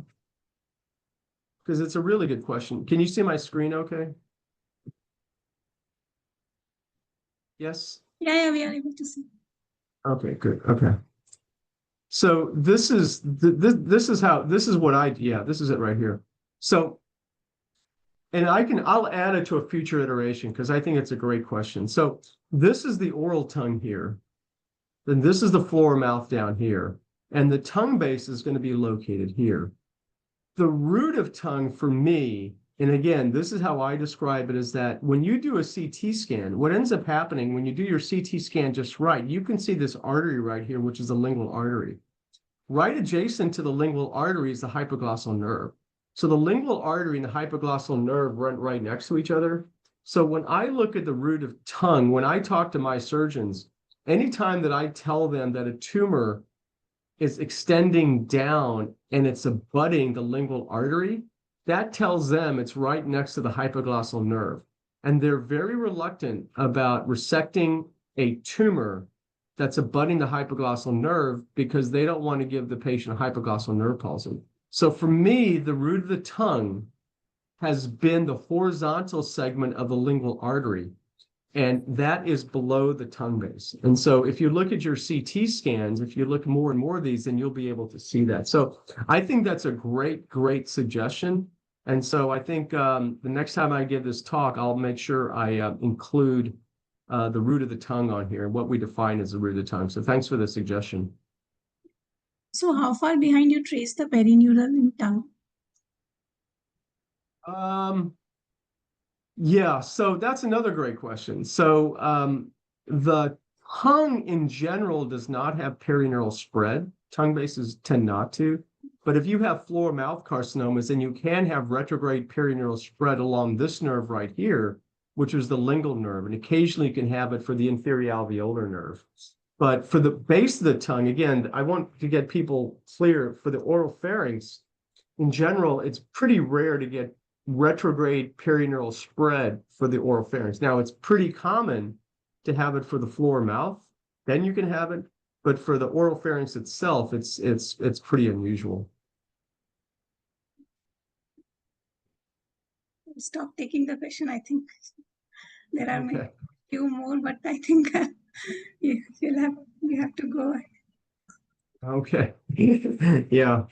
Because it's a really good question. Can you see my screen okay? Yes?
Yeah, we are able to see.
Okay, good. Okay. So this is this is what this is it right here. So, and I'll add it to a future iteration because I think it's a great question. So this is the oral tongue here. Then this is the floor mouth down here. And the tongue base is going to be located here. The root of tongue for me, and again, this is how I describe it, is that when you do a CT scan, what ends up happening when you do your CT scan just right, you can see this artery right here, which is the lingual artery. Right adjacent to the lingual artery is the hypoglossal nerve. So the lingual artery and the hypoglossal nerve run right next to each other. So when I look at the root of tongue, when I talk to my surgeons, anytime that I tell them that a tumor is extending down and it's abutting the lingual artery, that tells them it's right next to the hypoglossal nerve. And they're very reluctant about resecting a tumor that's abutting the hypoglossal nerve because they don't want to give the patient a hypoglossal nerve palsy. So for me, the root of the tongue has been the horizontal segment of the lingual artery, and that is below the tongue base. And so if you look at your CT scans, if you look more and more of these, then you'll be able to see that. So I think that's a great suggestion. And so I think the next time I give this talk, I'll make sure I include the root of the tongue on here, what we define as the root of the tongue. So thanks for the suggestion.
So how far behind you trace the perineural in tongue?
Yeah, so that's another great question. So the tongue in general does not have perineural spread. Tongue bases tend not to. But if you have floor mouth carcinomas, then you can have retrograde perineural spread along this nerve right here, which is the lingual nerve. And occasionally you can have it for the inferior alveolar nerve. But for the base of the tongue, again, I want to get people clear, for the oropharynx, in general, it's pretty rare to get retrograde perineural spread for the oropharynx. Now, it's pretty common to have it for the floor mouth, then you can have it, but for the oropharynx itself, it's pretty unusual.
Stop taking the question. I think there are
Okay.
a few more, but I think you have to go.
Okay. Yeah.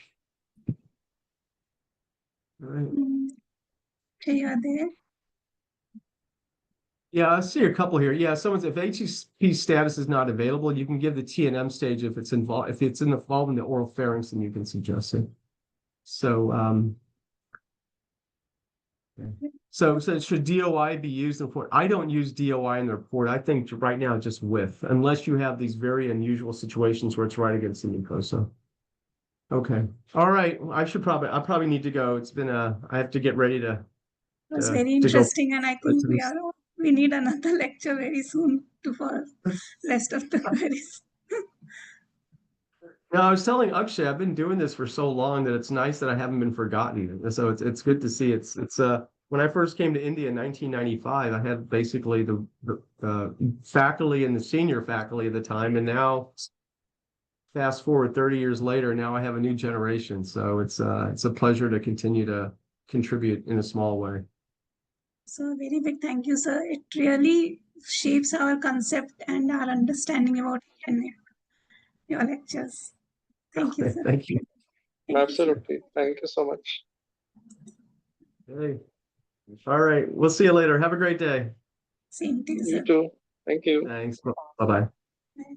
All right.
Okay, you are there.
Yeah, I see a couple here. Yeah, someone's if HCP status is not available, you can give the TNM stage if it's involved. If it's involved in the oropharynx, then you can suggest it. So, okay. So should DOI be used in the report? I don't use DOI in the report. I think right now just width, unless you have these very unusual situations where it's right against the mucosa. Okay. All right. I probably need to go. It's been I have to get ready to.
It was very interesting, and I think we need another lecture very soon for rest of the queries.
No, I was telling Akshay, I've been doing this for so long that it's nice that I haven't been forgotten. So it's good to see. It's when I first came to India in 1995, I had basically the faculty and the senior faculty at the time, and now fast forward 30 years later, now I have a new generation. So it's a pleasure to continue to contribute in a small way.
So very big thank you, sir. It really shapes our concept and our understanding about your lectures. Thank you, sir.
Thank you.
Absolutely. Thank you so much.
Hey. All right. We'll see you later. Have a great day.
Same to you, sir.
You too. Thank you.
Thanks. Bye-bye.
Bye.